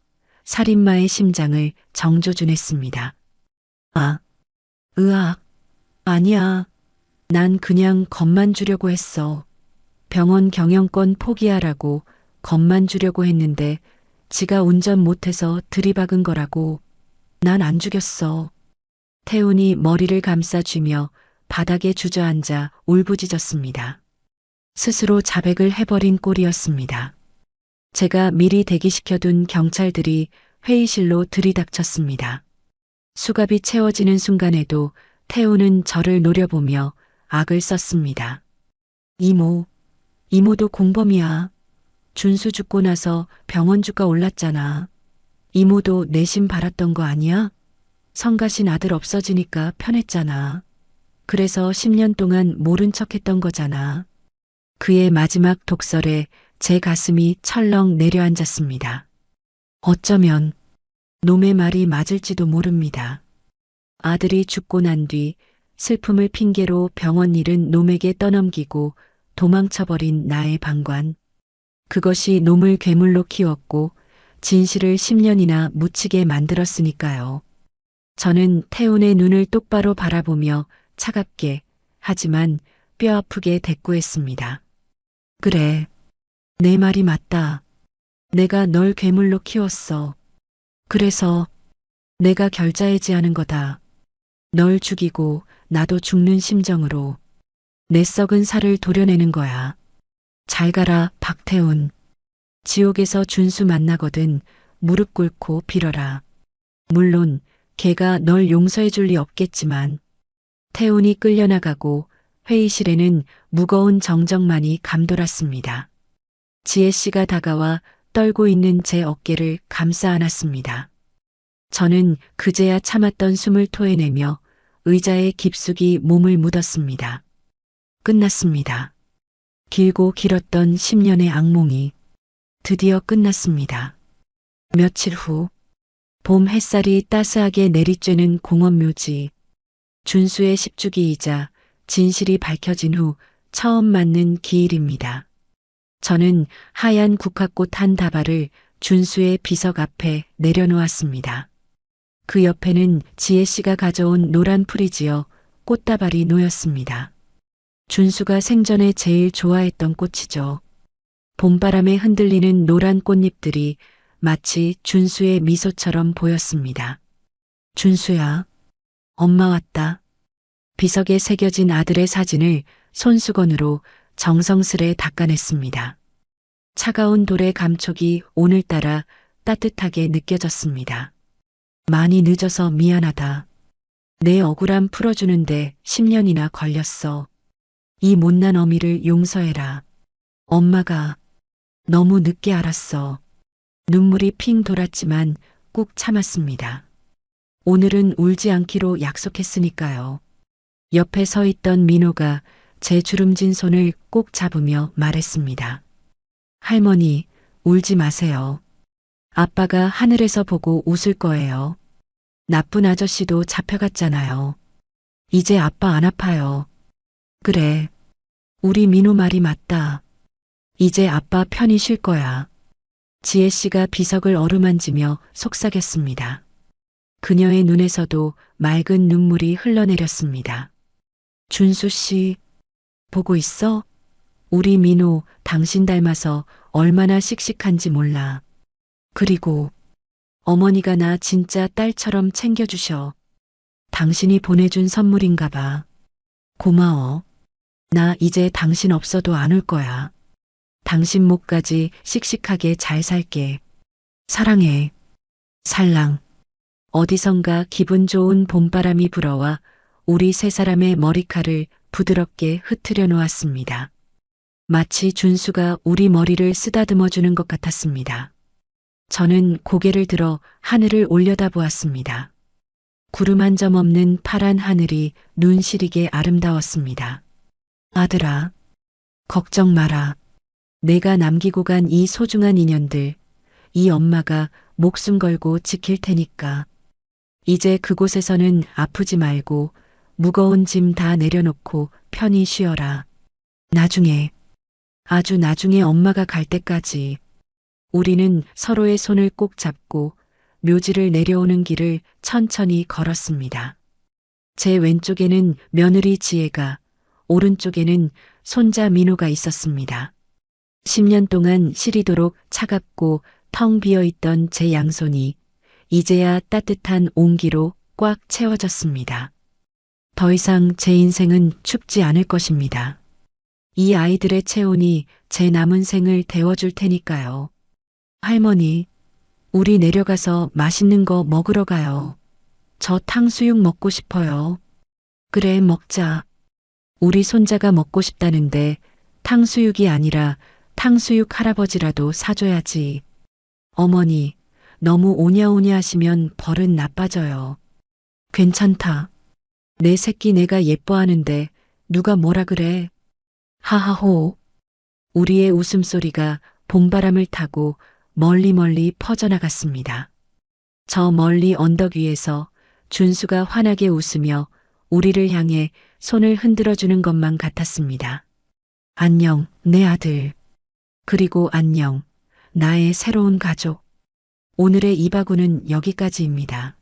살인마의 심장을 정조준했습니다. 으악. 아니야. 난 그냥 겁만 주려고 했어. 병원 경영권 포기하라고 겁만 주려고 했는데 지가 운전 못해서 들이박은 거라고. 난 안 죽였어. 태훈이 머리를 감싸쥐며 바닥에 주저앉아 울부짖었습니다. 스스로 자백을 해버린 꼴이었습니다. 제가 미리 대기시켜둔 경찰들이 회의실로 들이닥쳤습니다. 수갑이 채워지는 순간에도 태훈은 저를 노려보며 악을 썼습니다. 이모도 공범이야. 준수 죽고 나서 병원 주가 올랐잖아. 이모도 내심 바랐던 거 아니야? 성가신 아들 없어지니까 편했잖아. 그래서 10년 동안 모른 척했던 거잖아. 그의 마지막 독설에 제 가슴이 철렁 내려앉았습니다. 어쩌면 놈의 말이 맞을지도 모릅니다. 아들이 죽고 난 뒤 슬픔을 핑계로 병원 일은 놈에게 떠넘기고 도망쳐버린 나의 방관. 그것이 놈을 괴물로 키웠고 진실을 10년이나 묻히게 만들었으니까요. 저는 태훈의 눈을 똑바로 바라보며 차갑게 하지만 뼈아프게 대꾸했습니다. 그래, 내 말이 맞다. 내가 널 괴물로 키웠어. 그래서 내가 결자해지하는 거다. 널 죽이고 나도 죽는 심정으로 내 썩은 살을 도려내는 거야. 잘 가라, 박태훈. 지옥에서 준수 만나거든 무릎 꿇고 빌어라. 물론 걔가 널 용서해 줄 리 없겠지만. 태훈이 끌려나가고 회의실에는 무거운 정적만이 감돌았습니다. 지혜 씨가 다가와 떨고 있는 제 어깨를 감싸 안았습니다. 저는 그제야 참았던 숨을 토해내며 의자에 깊숙이 몸을 묻었습니다. 끝났습니다. 길고 길었던 10년의 악몽이 드디어 끝났습니다. 며칠 후, 봄 햇살이 따스하게 내리쬐는 공원묘지. 준수의 10주기이자 진실이 밝혀진 후 처음 맞는 기일입니다. 저는 하얀 국화꽃 한 다발을 준수의 비석 앞에 내려놓았습니다. 그 옆에는 지혜 씨가 가져온 노란 풀이지어 꽃다발이 놓였습니다. 준수가 생전에 제일 좋아했던 꽃이죠. 봄바람에 흔들리는 노란 꽃잎들이 마치 준수의 미소처럼 보였습니다. 준수야, 엄마 왔다. 비석에 새겨진 아들의 사진을 손수건으로 정성스레 닦아냈습니다. 차가운 돌의 감촉이 오늘따라 따뜻하게 느껴졌습니다. 많이 늦어서 미안하다. 내 억울함 풀어주는데 10년이나 걸렸어. 이 못난 어미를 용서해라. 엄마가 너무 늦게 알았어. 눈물이 핑 돌았지만 꾹 참았습니다. 오늘은 울지 않기로 약속했으니까요. 옆에 서 있던 민호가 제 주름진 손을 꼭 잡으며 말했습니다. 할머니, 울지 마세요. 아빠가 하늘에서 보고 웃을 거예요. 나쁜 아저씨도 잡혀갔잖아요. 이제 아빠 안 아파요. 그래, 우리 민호 말이 맞다. 이제 아빠 편히 쉴 거야. 지혜 씨가 비석을 어루만지며 속삭였습니다. 그녀의 눈에서도 맑은 눈물이 흘러내렸습니다. 준수 씨, 보고 있어? 우리 민호 당신 닮아서 얼마나 씩씩한지 몰라. 그리고 어머니가 나 진짜 딸처럼 챙겨주셔. 당신이 보내준 선물인가 봐. 고마워. 나 이제 당신 없어도 안 올 거야. 당신 목까지 씩씩하게 잘 살게. 사랑해. 살랑. 어디선가 기분 좋은 봄바람이 불어와 우리 세 사람의 머리칼을 부드럽게 흩트려 놓았습니다. 마치 준수가 우리 머리를 쓰다듬어 주는 것 같았습니다. 저는 고개를 들어 하늘을 올려다보았습니다. 구름 한 점 없는 파란 하늘이 눈 시리게 아름다웠습니다. 아들아, 걱정 마라. 내가 남기고 간 이 소중한 인연들, 이 엄마가 목숨 걸고 지킬 테니까. 이제 그곳에서는 아프지 말고 무거운 짐 다 내려놓고 편히 쉬어라. 나중에, 아주 나중에 엄마가 갈 때까지 우리는 서로의 손을 꼭 잡고 묘지를 내려오는 길을 천천히 걸었습니다. 제 왼쪽에는 며느리 지혜가, 오른쪽에는 손자 민호가 있었습니다. 10년 동안 시리도록 차갑고 텅 비어 있던 제 양손이 이제야 따뜻한 온기로 꽉 채워졌습니다. 더 이상 제 인생은 춥지 않을 것입니다. 이 아이들의 체온이 제 남은 생을 데워줄 테니까요. 할머니, 우리 내려가서 맛있는 거 먹으러 가요. 저 탕수육 먹고 싶어요. 그래, 먹자. 우리 손자가 먹고 싶다는데 탕수육이 아니라 탕수육 할아버지라도 사줘야지. 어머니, 너무 오냐오냐 하시면 버릇 나빠져요. 괜찮다. 내 새끼 내가 예뻐하는데 누가 뭐라 그래. 하하호. 우리의 웃음소리가 봄바람을 타고 멀리 멀리 퍼져나갔습니다. 저 멀리 언덕 위에서 준수가 환하게 웃으며 우리를 향해 손을 흔들어주는 것만 같았습니다. 안녕, 내 아들. 그리고 안녕, 나의 새로운 가족. 오늘의 이바구는 여기까지입니다.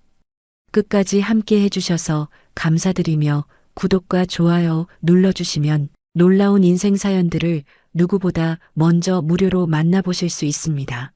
끝까지 함께 해주셔서 감사드리며 구독과 좋아요 눌러주시면 놀라운 인생 사연들을 누구보다 먼저 무료로 만나보실 수 있습니다.